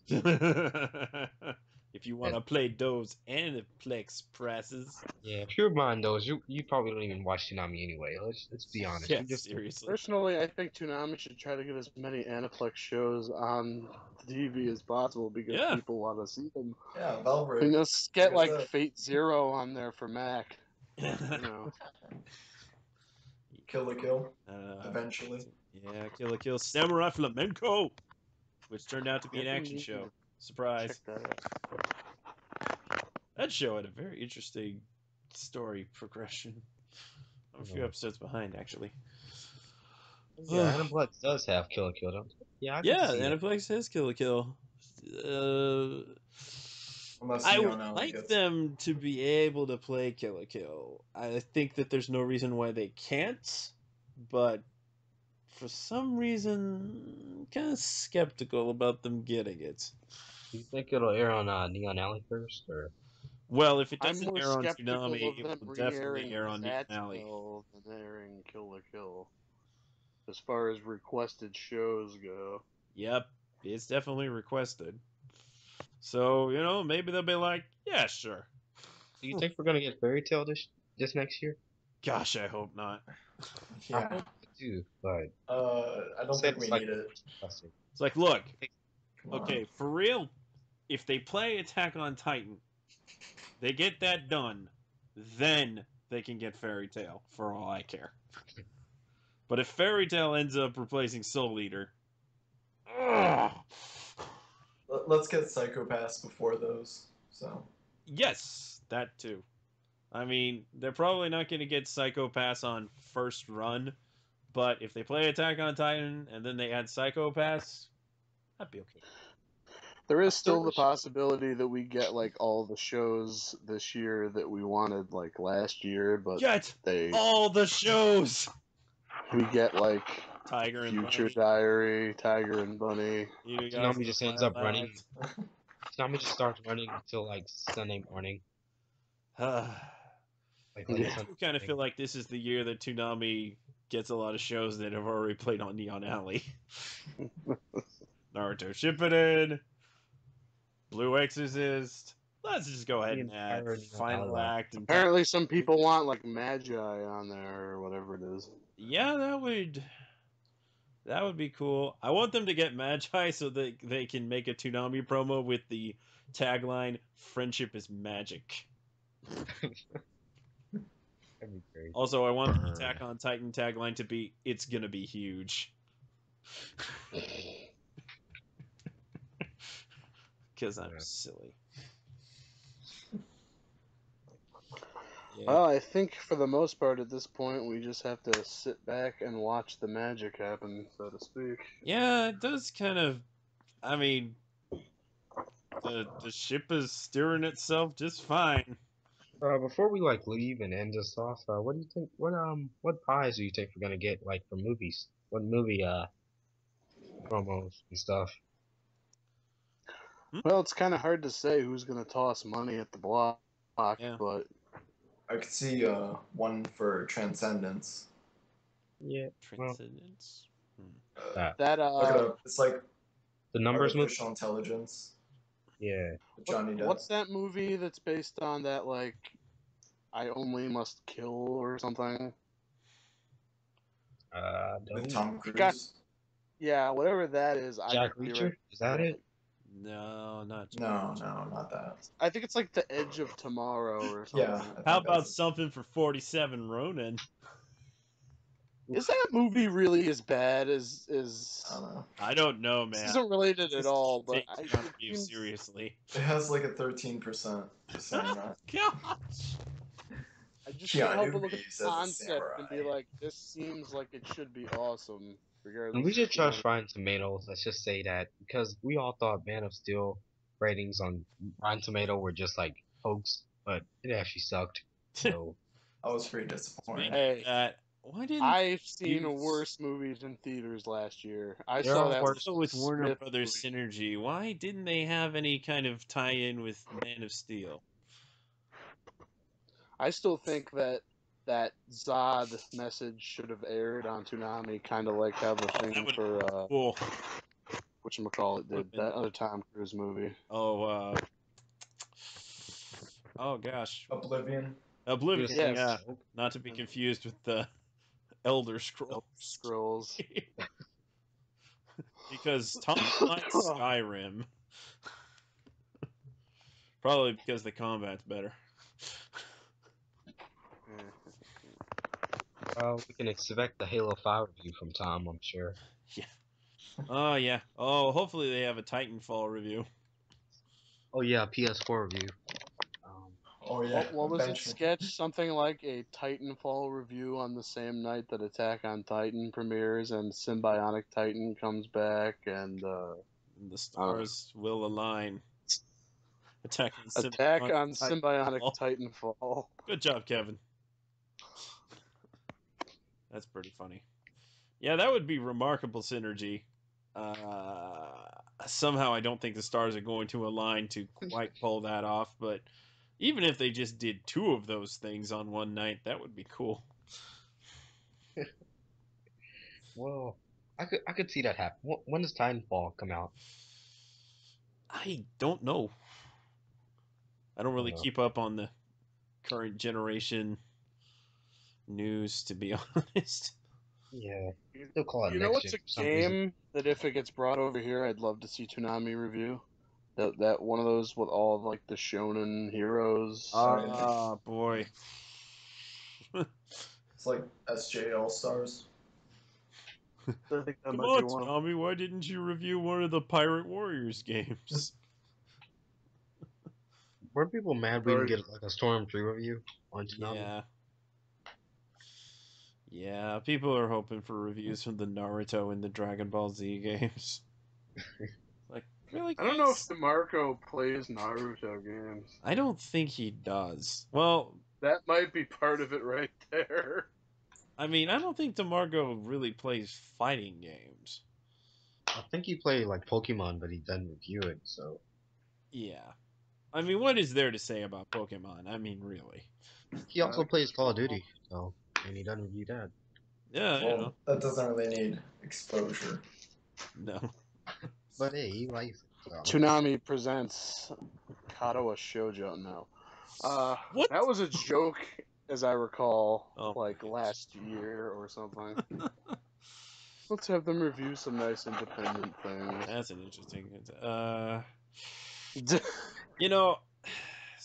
If you want to play those Aniplex presses. Yeah, if you're buying those, you probably don't even watch Toonami anyway. Let's be honest. Yeah, You just seriously. Personally, I think Toonami should try to get as many Aniplex shows on TV as possible because Yeah. people want to see them. yeah, Valve. You know, get Look like at that. Fate Zero on there for Mac. You know. Kill la Kill. Eventually. Yeah, Kill la Kill Samurai Flamenco, which turned out to be an Maybe action we show. can Surprise. Check that out. That show had a very interesting story progression. I'm a few Yeah. episodes behind, actually. yeah, Aniplex does have Kill la Kill, don't it? Yeah, I can Yeah, see that. Aniplex has Kill la Kill. Unless I Neon would Alley like gets them to be able to play Kill la Kill. I think that there's no reason why they can't, but for some reason, kind of skeptical about them getting it. Do you think it'll air on Neon Alley first, or Well, if it I'm doesn't more air on skeptical Toonami, of it them will definitely re-airing air on Neon that Alley. show than airing Kill la Kill. As far as requested shows go. Yep, it's definitely requested. So, maybe they'll be like, yeah, sure. do you think we're gonna get Fairy Tail this next year? Gosh, I hope not. I Yeah. hope so too, but I I don't think we need it. It's like, look, Come on. okay, for real, if they play Attack on Titan, they get that done, then they can get Fairy Tail, for all I care. But if Fairy Tail ends up replacing Soul Eater, Let's get Psychopaths before those. So yes, that too. I mean, they're probably not going to get Psychopaths on first run, but if they play Attack on Titan and then they add Psychopaths, that'd be okay. There is still the possibility that we get like all the shows this year that we wanted like last year, but Get all the shows! We get like Tiger and Future Bunny. Diary, Tiger and Bunny. Toonami just ends up running. Toonami just starts running until like Sunday morning. I Like, do kind of feel like this is the year that Toonami gets a lot of shows that have already played on Neon Alley. Naruto Shippuden, Blue Exorcist. Let's just go ahead and add Final Act. And apparently some people want like Magi on there or whatever it is. Yeah, that would be cool. I want them to get Magi so that they can make a Toonami promo with the tagline "Friendship is magic." That'd be great. Also, I want the Attack on Titan tagline to be "It's gonna be huge." Because I'm silly. Yeah. Well, I think for the most part at this point we just have to sit back and watch the magic happen, so to speak. Yeah, it does kind of. I mean, the ship is steering itself just fine. Before we like leave and end this off, what do you think? What pies do you think we're gonna get like for movies? What movie promos and stuff? Well, it's kind of hard to say who's going to toss money at the block, Yeah. but I could see one for Transcendence. Yeah. Transcendence. that Look it up. It's like The numbers movie. artificial intelligence. Yeah. With Johnny Depp. What's that movie that's based on that like I Only Must Kill or something? With Tom Cruise. Yeah, whatever that is. Jack Reacher? Is that it? No, not Jack No, Reacher. not that. I think it's like The Edge of Tomorrow or something. Yeah. How about something for 47 Ronin? Is that movie really as bad as I don't know. I don't know, man. This isn't related at all, but Take Toonami seriously. It has like a 13%. Just saying that. Gosh. I just can't help Keanu but look at Reeves the as a concept and be samurai. like, this seems like it should be awesome. Regardless. And we should trust Rotten Tomatoes. Let's just say that because we all thought Man of Steel ratings on Rotten Tomato were just like hoax, but it actually sucked. So I was pretty disappointed. Hey, why didn't I've seen use- worse movies in theaters last year. I There saw are that worse with Warner Smith Brothers movie. Synergy? Why didn't they have any kind of tie-in with Man of Steel? I still think that Zod message should have aired on Toonami, kind of like how the That thing would for Cool. whatchamacallit did, that other Tom Cruise movie. Oh, oh gosh, Oblivion. Oblivion. Yes. Yeah, not to be confused with the Elder Scrolls. Scrolls. Because Tom likes Skyrim. Probably because the combat's better. we can expect the Halo 5 review from Tom, I'm sure. Yeah. Oh yeah. Oh, hopefully they have a Titanfall review. Oh yeah, PS4 review. Oh yeah. What was it? eventually. Sketch something like a Titanfall review on the same night that Attack on Titan premieres and Symbionic Titan comes back and The stars will align. Attack on Symbionic Titanfall. Good job, Kevin. That's pretty funny. Yeah, that would be remarkable synergy. Somehow I don't think the stars are going to align to quite pull that off, but even if they just did 2 of those things on one night, that would be cool. Well, I could see that happen. When does Titanfall come out? I don't know. I don't really keep up on the current generation news, to be honest. Yeah, they'll call it You know next what's gen a for some reason. game that if it gets brought over here, I'd love to see Toonami review? That one of those with all like the shonen heroes. Ah, boy. It's like SJ All Stars. I think that Come might on, be one. Tommy, why didn't you review one of the Pirate Warriors games? Weren't people mad we didn't get like a Storm 3 review on Toonami? Yeah. Yeah, people are hoping for reviews from the Naruto and the Dragon Ball Z games. Like, really, I don't know if guys? DeMarco plays Naruto games. I don't think he does. Well, That might be part of it right there. I mean, I don't think DeMarco really plays fighting games. I think he played like Pokemon, but he doesn't review it. So Yeah. I mean, what is there to say about Pokemon? I mean, really. he also plays Call of Duty, so and he doesn't review that. Yeah, you Well, know. that doesn't really need exposure. No. But hey, he likes it. So. Toonami presents Katawa Shoujo now. What? That was a joke, as I recall, Oh, like my last year or something. Let's have them review some nice independent things. That's an interesting. You know,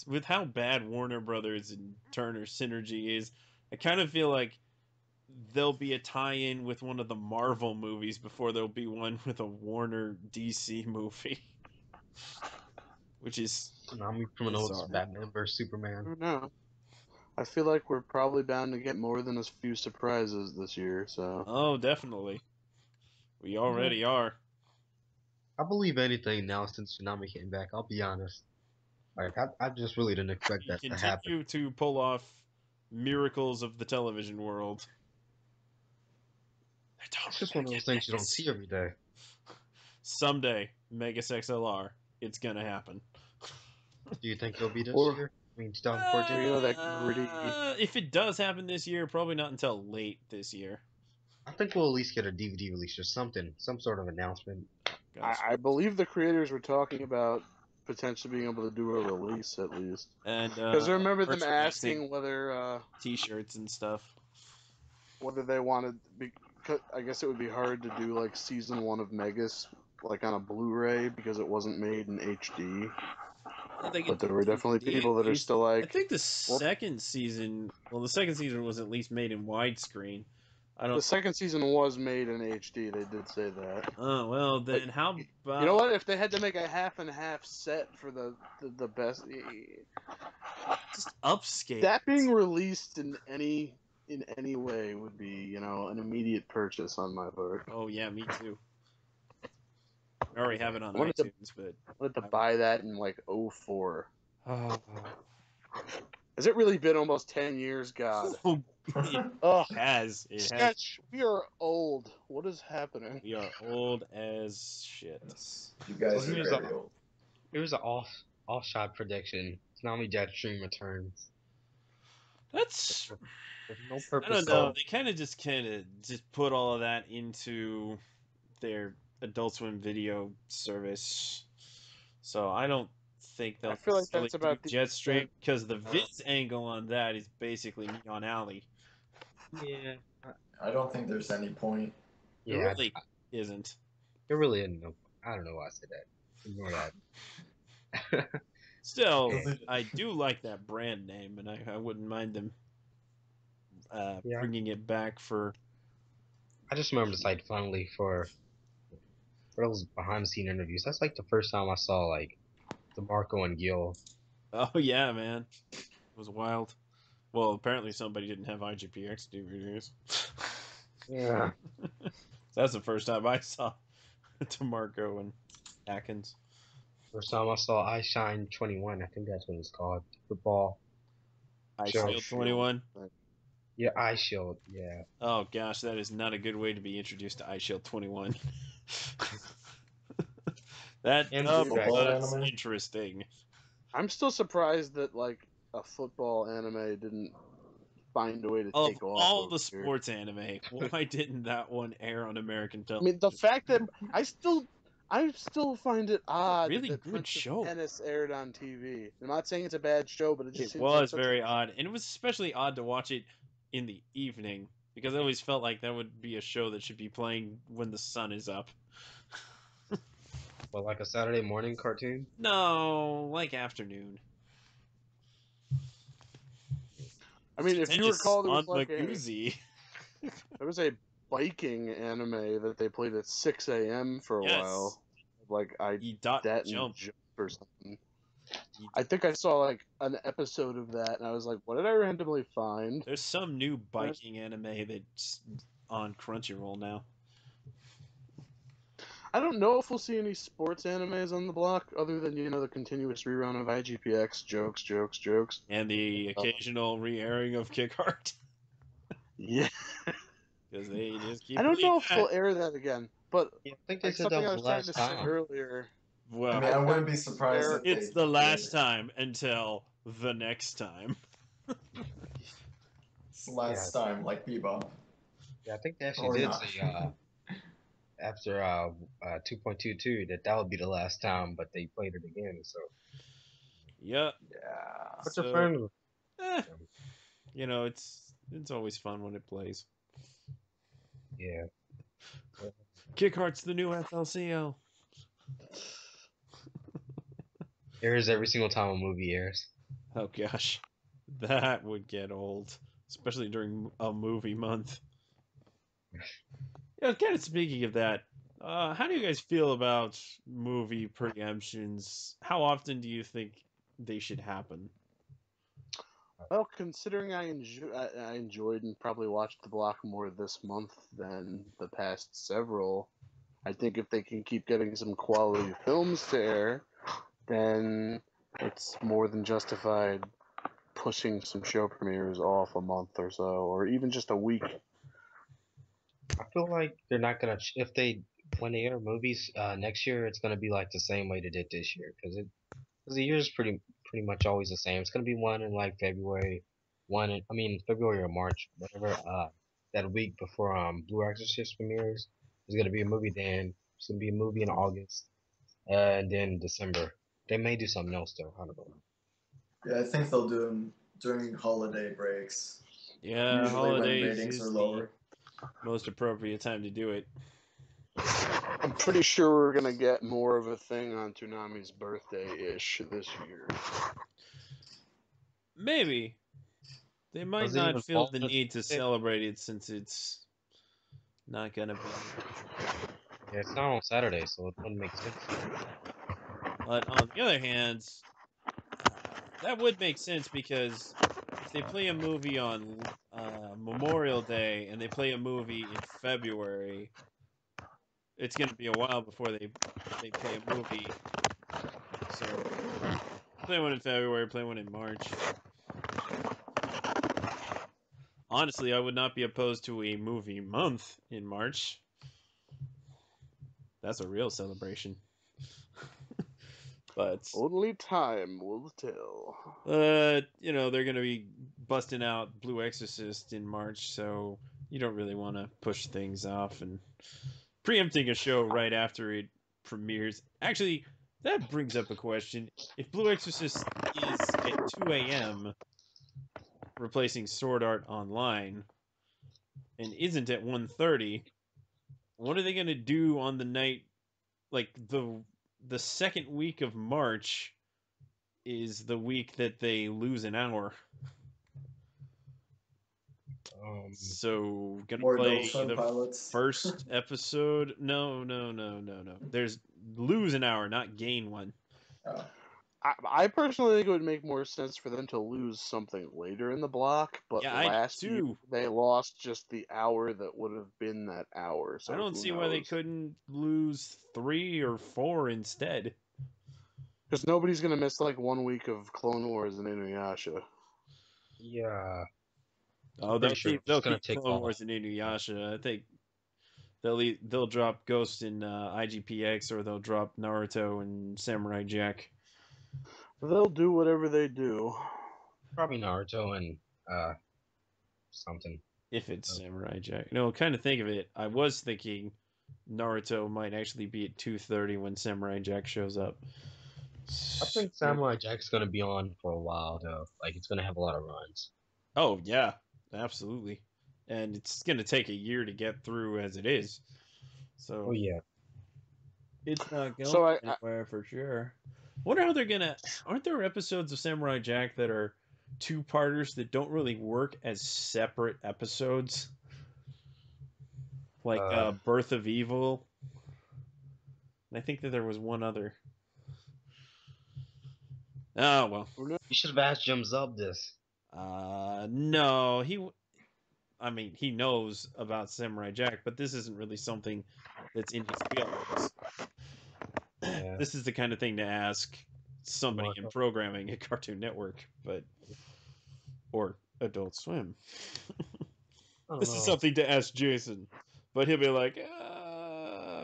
with how bad Warner Brothers and Turner synergy is, I kind of feel like there'll be a tie-in with one of the Marvel movies before there'll be one with a Warner DC movie, which is Toonami promotes bizarre. Batman vs Superman. I don't know. I feel like we're probably bound to get more than a few surprises this year. So Oh, definitely. We already are. I believe anything now since Toonami came back. I'll be honest. Like I just really didn't expect You that to happen. continue to pull off miracles of the television world. It's just one of those things you don't see every day. Someday, Megas XLR, it's gonna happen. Do you think it'll be this Or- year? I mean, 2014. You know, that gritty- If it does happen this year, probably not until late this year. I think we'll at least get a DVD release or something, some sort of announcement. Gosh. I believe the creators were talking about potentially being able to do a release at least. And Because I remember them merchandising, asking whether T-shirts and stuff. they wanted. I guess it would be hard to do like season 1 of Megas like on a Blu-ray because it wasn't made in HD. But there were definitely people that are still I like. think the second season. Well, the second season was at least made in widescreen. I don't. The second season was made in HD. They did say that. Oh well, then how about? You know what? If they had to make a half and half set for the best, Just upscale. that being released in any way would be an immediate purchase on my part. Oh yeah, me too. I already have it on I wanted to- iTunes, but I wanted to buy that in like 04. oh, Has it really been almost 10 years, God? it Oh, has. It has. Sketch, we are old. What is happening? We are old as shit. You guys So are here's very a- old. Here's an off-shot prediction. Toonami Jetstream returns. That's. With no I purpose. don't know. They kind of just put all of that into their Adult Swim video service. So I don't think they'll I feel like necessarily that's about do the Jetstream because the Viz angle on that is basically me on Alley. Yeah. I don't think there's any point. It Yeah. really isn't. There really isn't. No, I don't know why I said that. Ignore that. Still, Does it- I do like that brand name, and I wouldn't mind them Yeah. bringing it back for. I just remember the site finally for those behind the scene interviews. That's like the first time I saw like DeMarco and Gil. Oh yeah, man, it was wild. Well, apparently somebody didn't have IGPX DVDs. Yeah. That's the first time I saw DeMarco and Atkins. First time I saw I Shine 21. I think that's what it's called. Football. I Sure. Shield 21. Yeah, Eye Shield. Yeah. Oh gosh, that is not a good way to be introduced to Eye Shield 21. That And football was anime? interesting. I'm still surprised that like a football anime didn't find a way to Of take off. all over the here. sports anime, why didn't that one air on American I television? mean, the fact that I still find it odd Really that good Princess show. Tennis aired on TV. I'm not saying it's a bad show, but it just It seems like was such very odd, and it was especially odd to watch it in the evening because I always felt like that would be a show that should be playing when the sun is up. But like a Saturday morning cartoon? No, like afternoon. I mean, if you Tennis recall, on Magoozy. there was a biking anime that they played at 6 a.m. for a Yes. while. Like Dot that jump. and Jump or something. I think I saw like an episode of that, and I was like, "What did I randomly find?" There's some new biking anime that's on Crunchyroll now. I don't know if we'll see any sports animes on the block, other than the continuous rerun of IGPX jokes. And the occasional re-airing of Kick Heart. Yeah, Because they just keep I don't know if that. they'll air that again, but Yeah, I think they like said something that I was was the trying to last say time. earlier. Well, I mean, I wouldn't be surprised if it's they the last did. time until the next time. It's the last time, like Bebop. Yeah, I think they actually Or did not. say after 2.22 that would be the last time, but they played it again. So Yep. Yeah. what's So, a friend? it's always fun when it plays. Yeah. Kick Heart's the new FLCL. Airs every single time a movie airs. Oh gosh, that would get old, especially during a movie month. Yeah, kind of speaking of that, how do you guys feel about movie preemptions? How often do you think they should happen? Well, considering I enjoyed and probably watched the block more this month than the past several, I think if they can keep getting some quality films to air, then it's more than justified pushing some show premieres off a month or so, or even just a week. I feel like they're not gonna if they when they air movies next year, it's gonna be like the same way they did this year because the year is pretty much always the same. It's gonna be one in like February, February or March, whatever. That week before Blue Exorcist premieres, there's gonna be a movie then. There's gonna be a movie in August, and then December. They may do something else though. I don't know. Yeah, I think they'll do them during holiday breaks. Yeah, Usually when holidays ratings are is lower. the most appropriate time to do it. I'm pretty sure we're gonna get more of a thing on Toonami's birthday-ish this year. Maybe. They might Does it not even feel fall the on a need to Tuesday? celebrate it since it's not gonna be. Yeah, it's not on Saturday, so it wouldn't make sense. But on the other hand, that would make sense because if they play a movie on Memorial Day and they play a movie in February, it's going to be a while before they play a movie. So play one in February, play one in March. Honestly, I would not be opposed to a movie month in March. That's a real celebration. But only time will tell. they're going to be busting out Blue Exorcist in March, so you don't really want to push things off and preempting a show right after it premieres. Actually, that brings up a question. If Blue Exorcist is at 2 a.m. replacing Sword Art Online and isn't at 1:30, what are they going to do on the night like the second week of March is the week that they lose an hour. So gonna Or play Adult Swim the pilots. first episode. No. There's lose an hour, not gain one. Oh. I personally think it would make more sense for them to lose something later in the block, but Yeah, I last do year too. they lost just the hour that would have been that hour. So I don't who see why they knows? couldn't lose 3 or 4 instead. Because nobody's gonna miss like 1 week of Clone Wars and Inuyasha. Yeah. Oh, Pretty sure it's they'll gonna keep take Clone all Wars and Inuyasha. I think they'll drop Ghost in IGPX, or they'll drop Naruto and Samurai Jack. They'll do whatever they do. probably Naruto and something. If it's Samurai Jack. No, kind of think of it. I was thinking Naruto might actually be at 2:30 when Samurai Jack shows up. I think Samurai Jack's gonna be on for a while though. Like it's gonna have a lot of runs. Oh yeah, absolutely. and it's going to take a year to get through as it is. So Oh yeah. it's not going So I anywhere for sure. Wonder how they're gonna. Aren't there episodes of Samurai Jack that are two-parters that don't really work as separate episodes? Like Birth of Evil. I think that there was one other. Oh well. You should have asked Jim Zub this. No, I mean, he knows about Samurai Jack, but this isn't really something that's in his wheelhouse. Yeah. This is the kind of thing to ask somebody in programming at Cartoon Network, or Adult Swim. This is something to ask Jason, but he'll be like,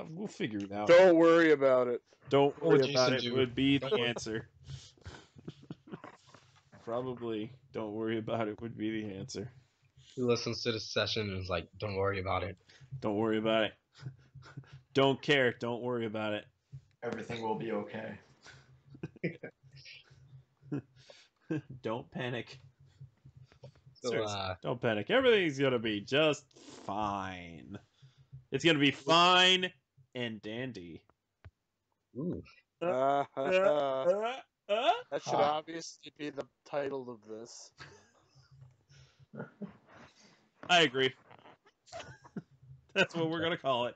"We'll figure it out." Don't worry about it. Don't What would worry about Jason it do? would be the answer. Probably, don't worry about it would be the answer. He listens to the session and is like, "Don't worry about it." Don't worry about it. Don't care. Don't worry about it. Everything will be okay. Don't panic. So Seriously, don't panic. Everything's gonna be just fine. It's gonna be fine and dandy. ooh. That should Ah. obviously be the title of this. I agree. That's what we're gonna call it.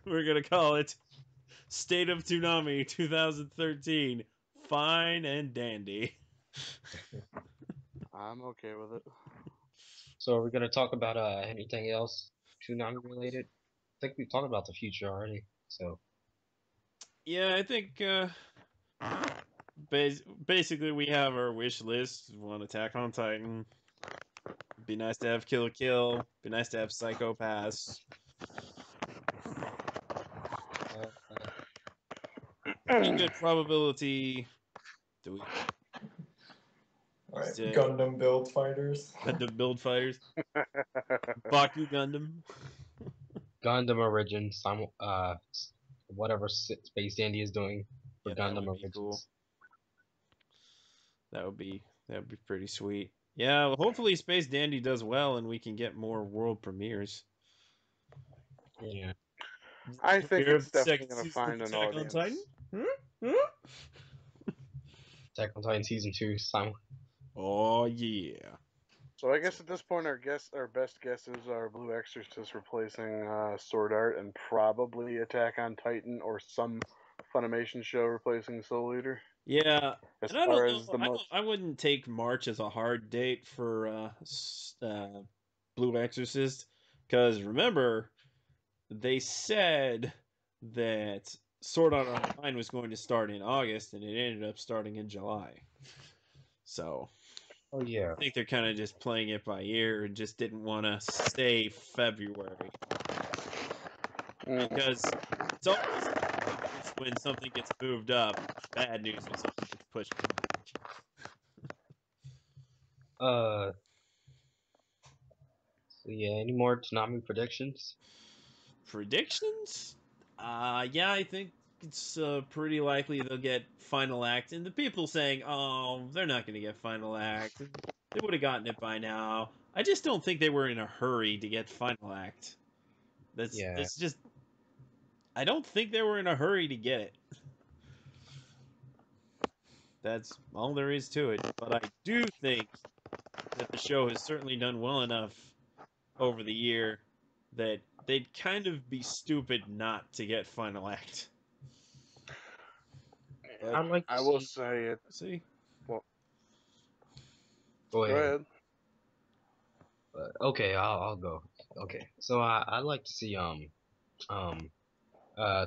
We're gonna call it State of Toonami 2013. Fine and dandy. I'm okay with it. So are we gonna talk about anything else Toonami related? I think we've talked about the future already. So Yeah, I think basically we have our wish list. We want Attack on Titan. Be nice to have Kill la Kill. Be nice to have Psycho Pass. Pretty good probability. Do we Alright, Say- Gundam build fighters. Gundam build fighters? Baku Gundam. Gundam Origin, whatever Space Dandy is doing for Yeah, that Gundam would be Origins. cool. That would be pretty sweet. Yeah, well, hopefully Space Dandy does well and we can get more world premieres. Yeah. I think Premiere it's of the definitely second going to season of find an Attack on audience. Titan? Attack on Titan Season 2 Oh yeah. So I guess at this point, our best guesses are Blue Exorcist replacing Sword Art, and probably Attack on Titan or some Funimation show replacing Soul Eater. Yeah, As and I far don't as know. the most, I wouldn't take March as a hard date for Blue Exorcist, because remember, they said that Sword Art Online was going to start in August, and it ended up starting in July. So Oh yeah. I think they're kind of just playing it by ear and just didn't want to say February. Because it's always news when something gets moved up, bad news when something gets pushed back. So yeah, any more Toonami predictions? Predictions? Yeah, I think it's pretty likely they'll get Final Act. And the people saying, oh, they're not going to get Final Act. They would have gotten it by now. I just don't think they were in a hurry to get Final Act. That's just... I don't think they were in a hurry to get it. That's all there is to it. But I do think that the show has certainly done well enough over the year that they'd kind of be stupid not to get Final Act. But I will say it. see, Well, Go go ahead. Okay, I'll go. Okay, so I'd like to see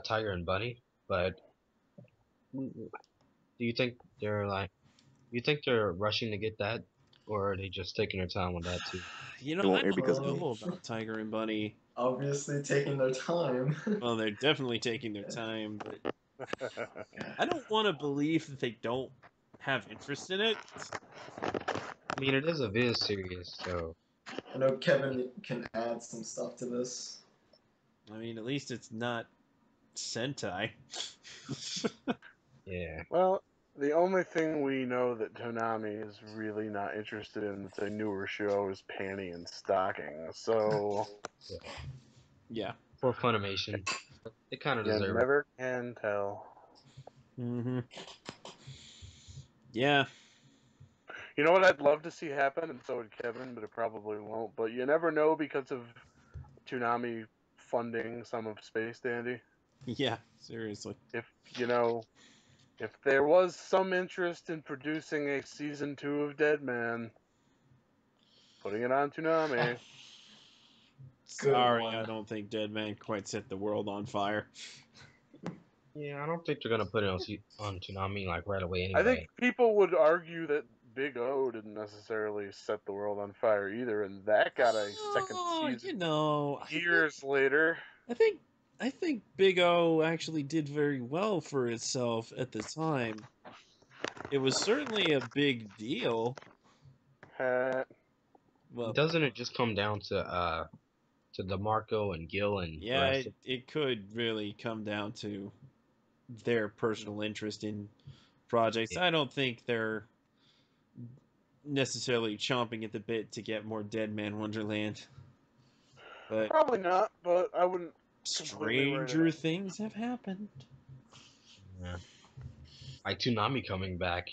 Tiger and Bunny, but do you think they're rushing to get that, or are they just taking their time on that too? you know, You I want me don't because know about Tiger and Bunny. Obviously taking their time. Well, they're definitely taking their time, but I don't want to believe that they don't have interest in it. I mean, it is a Viz series, so I know Kevin can add some stuff to this. I mean, at least it's not Sentai. yeah. Well, The only thing we know that Toonami is really not interested in that's a newer show is Panty and Stocking. So Yeah. For Funimation, they kind of you deserve it. never can tell. Mm-hmm. Yeah. You know what I'd love to see happen, and so would Kevin, but it probably won't. But you never know because of Toonami funding some of Space Dandy. Yeah. Seriously. If if there was some interest in producing a season 2 of Deadman, putting it on Toonami. Good Sorry, one. I don't think Deadman quite set the world on fire. Yeah, I don't think they're gonna put it on Toonami like right away I think anyway. people would argue that Big O didn't necessarily set the world on fire either, and that got a second season years later. I think Big O actually did very well for itself at the time. It was certainly a big deal. Well, Doesn't it just come down to DeMarco and Gil and the yeah, rest of it could really come down to their personal interest in projects. it? I don't think they're necessarily chomping at the bit to get more Dead Man Wonderland. But Probably not, but I wouldn't completely write it stranger off. things have happened. Yeah. Like Toonami coming back.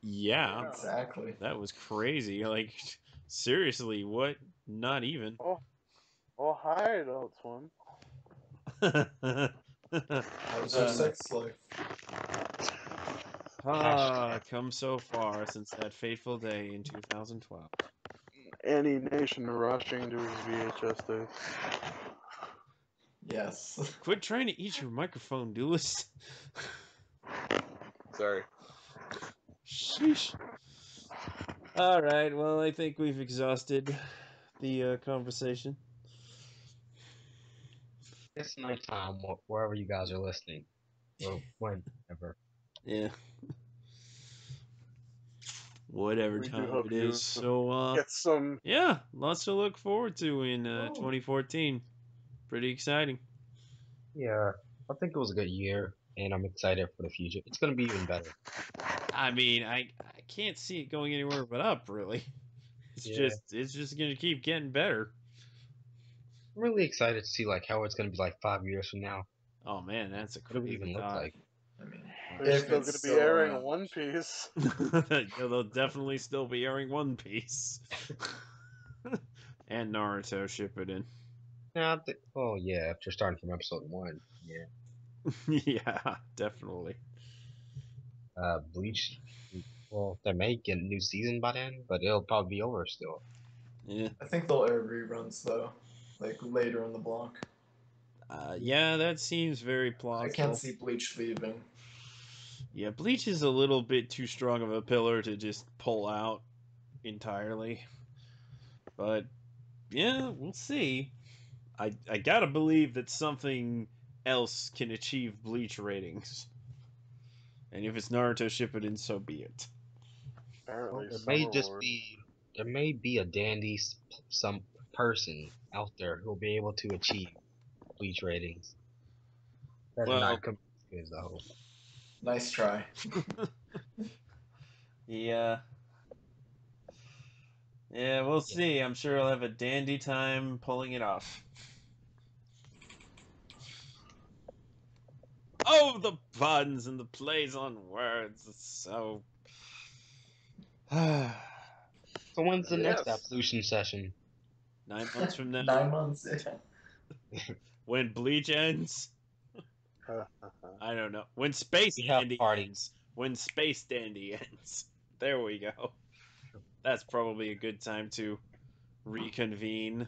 Yeah, Exactly. that was crazy. Like, seriously, what? Not even. Oh, hi, Adult Swim. How's your sex life? Come so far since that fateful day in 2012. Any nation rushing to his VHS tapes. Yes. Quit trying to eat your microphone, Duelist. Sorry. Sheesh. All right, well, I think we've exhausted the conversation. It's nighttime wherever you guys are listening, or whenever. Yeah. Whatever We do time hope it you is. So, get some. yeah, lots to look forward to in 2014. Pretty exciting. Yeah, I think it was a good year, and I'm excited for the future. It's gonna be even better. I mean, I can't see it going anywhere but up, really. Yeah. It's just gonna keep getting better. I'm really excited to see like how it's gonna be like 5 years from now. Oh man, that's a What it would crazy even look thought. like. I mean, They're if still it's going to be still airing around. One Piece. Yeah, they'll definitely still be airing One Piece. And Naruto Shippuden. Yeah, oh yeah, after starting from episode 1. Yeah. Yeah, definitely. Bleach. Well, they may get a new season by then, but it'll probably be over still. Yeah. I think they'll air reruns though, like later in the block. Yeah, that seems very plausible. I can't see Bleach leaving. Yeah, Bleach is a little bit too strong of a pillar to just pull out entirely. But yeah, we'll see. I gotta believe that something else can achieve Bleach ratings. And if it's Naruto Shippuden, so be it. Apparently, There Summer may just Wars. there may be a dandy some person out there who'll be able to achieve Bleach ratings that are Well, not as good as the whole. Nice try. yeah. Yeah, we'll see. I'm sure I'll have a dandy time pulling it off. Oh, the puns and the plays on words. It's so. So when's the next Yes. Absolution Session? 9 months from now, 9 months. when Bleach ends. I don't know. When Space We have Dandy parties. ends. When Space Dandy ends. There we go. That's probably a good time to reconvene.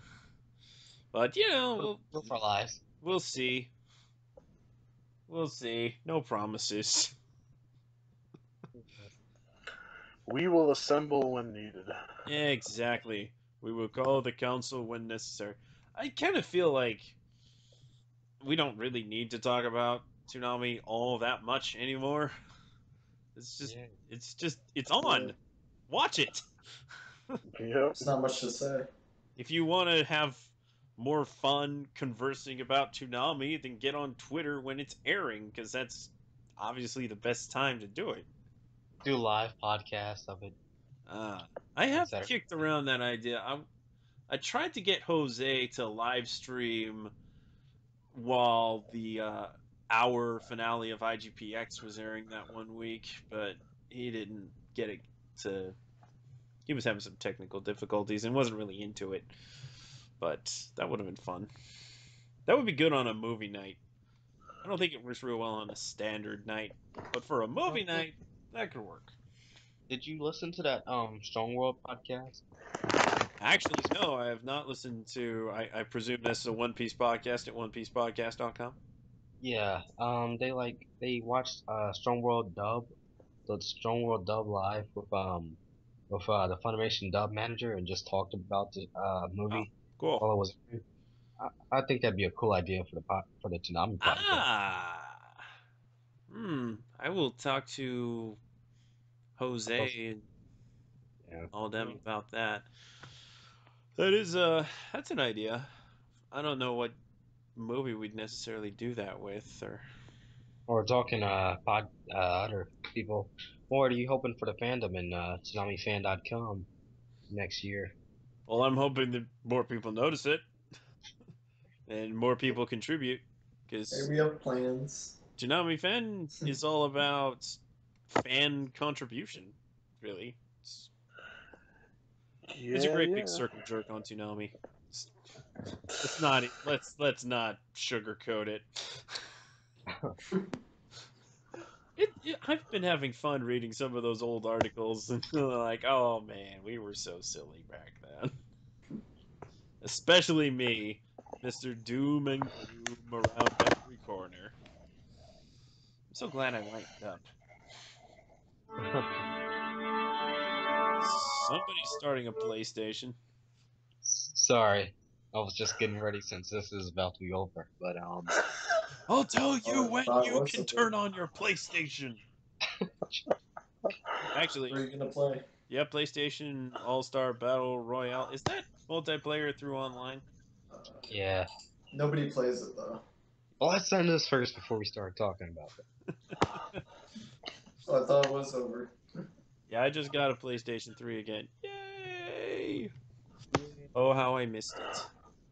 But, you know, Live our lives. we'll see. We'll see. No promises. We will assemble when needed. Yeah, exactly. We will call the council when necessary. I kind of feel like we don't really need to talk about Toonami all that much anymore. It's on. Yeah. Watch it. Yep. There's not much to say. If you want to have more fun conversing about Toonami, then get on Twitter when it's airing, because that's obviously the best time to do it. Do live podcasts of it. I have Saturday. kicked around that idea. I tried to get Jose to live stream while the hour finale of IGPX was airing that one week, but he didn't get it to. He was having some technical difficulties and wasn't really into it. But that would have been fun. That would be good on a movie night. I don't think it works real well on a standard night, but for a movie night, that could work. Did you listen to that Strong World podcast? Actually, no, I have not listened to. I presume this is a One Piece podcast at OnePiecePodcast.com. Yeah. They watched Strong World dub, the Strong World dub live with the Funimation dub manager and just talked about the Oh, movie cool. while it was. I think that'd be a cool idea for the Toonami podcast. I will talk to Jose and Yeah. all them about that. That's an idea. I don't know what movie we'd necessarily do that with, Or talking other people. Or are you hoping for the fandom in ToonamiFan.com next year? well, I'm hoping that more people notice it and more people contribute, because Hey, we have plans. Toonami Fan is all about fan contribution, really. It's a great big circle jerk on Toonami. Let's not sugarcoat it. I've been having fun reading some of those old articles, and like, oh man, we were so silly back then. Especially me, Mr. Doom and Gloom around every corner. I'm so glad I lightened up. Somebody's starting a PlayStation. Sorry, I was just getting ready since this is about to be over. But I'll tell you when thought you was can something. turn on your PlayStation. Actually, What are you gonna play? yeah, PlayStation All-Star Battle Royale. Is that multiplayer through online? yeah. Nobody plays it though. Well, let's end this first before we start talking about it. Oh, I thought it was over. Yeah, I just got a PlayStation 3 again. Yay! Oh, how I missed it.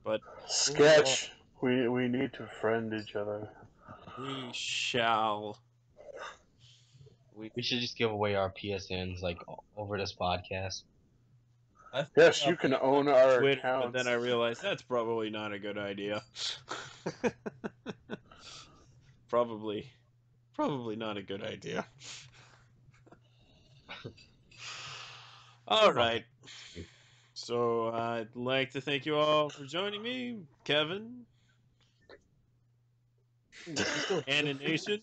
But Sketch. We need to friend each other. we shall. We should just give away our PSNs like over this podcast. I thought Yes, you about can putting own them on our Twitter, accounts. but then I realized that's probably not a good idea. Probably not a good idea. All right. So I'd like to thank you all for joining me, Kevin, Animation,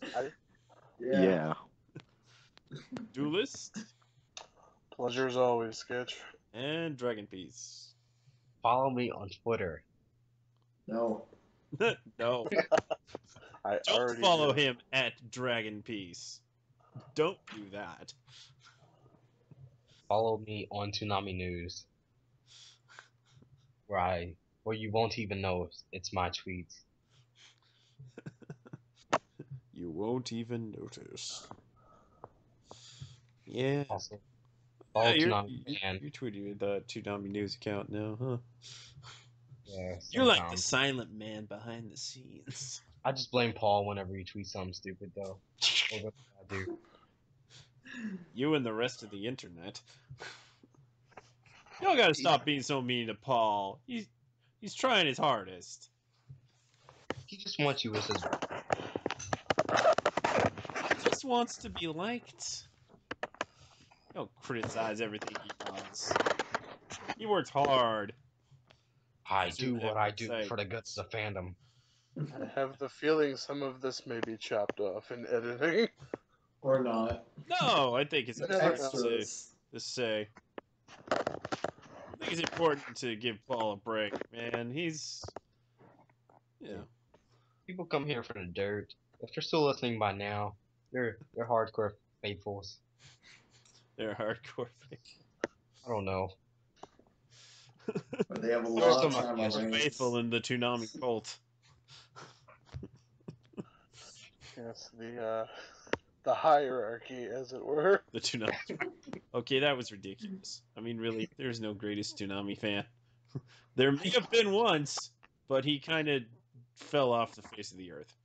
Yeah. Duelist, Pleasure as always, Sketch. and DragonPiece. Follow me on Twitter. No. No, I don't already follow do. him at DragonPiece. Don't do that. Follow me on Toonami News, where you won't even know it's my tweets. You won't even notice. Yeah. Also, follow Toonami Fan. You're tweeting the Toonami News account now, huh? Yeah, You're like the sometimes. silent man behind the scenes. I just blame Paul whenever he tweets something stupid, though. Or what I do. You and the rest of the internet. Y'all gotta stop being so mean to Paul. He's trying his hardest. He just wants you as his. He just wants to be liked. Don't criticize everything he does. He works hard. I do what I do Say. for the good of the fandom. I have the feeling some of this may be chopped off in editing. Or not. No, I think it's important Extras. to say. I think it's important to give Paul a break, man. He's, People come here for the dirt. If they're still listening by now, they're hardcore faithfuls. They're hardcore fans. I don't know. But they have a There's lot of some time on ideas. reins. Faithful in the Toonami cult. Yes, the hierarchy, as it were. The Toonami. Okay, that was ridiculous. I mean, really, there's no greatest Toonami fan. There may have been once, but he kind of fell off the face of the earth.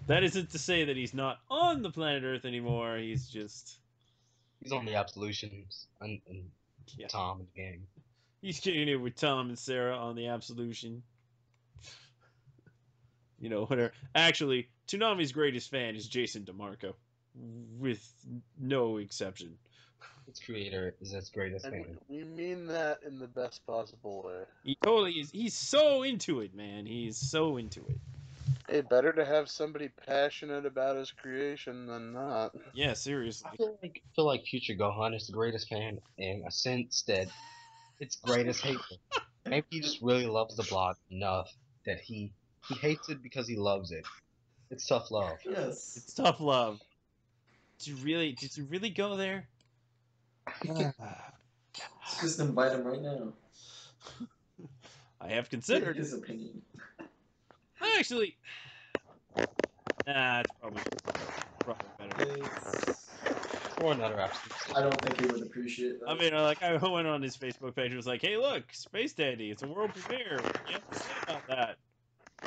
That isn't to say that he's not on the planet Earth anymore. He's on the Absolutions and Yeah. Tom and the gang. He's kicking it with Tom and Sarah on the Absolution. You know, whatever. Actually, Toonami's greatest fan is Jason DeMarco, with no exception. Its creator is its greatest And fan. we mean that in the best possible way. He totally is. He's so into it, man. He's so into it. Hey, better to have somebody passionate about his creation than not. Yeah, seriously. I feel like Future Gohan is the greatest fan in a sense that it's greatest hater. Maybe he just really loves the block enough that he hates it because he loves it. It's tough love. Yes. It's tough love. Did you really go there? Let's just invite him right now. I have Get considered. his opinion. Actually, nah, it's probably better. Or another Absolute. I don't think he would appreciate that. I mean, like, I went on his Facebook page and was like, "Hey, look, Space Dandy! It's a world premiere. What do you have to say about that?"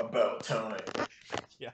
About time. Yeah.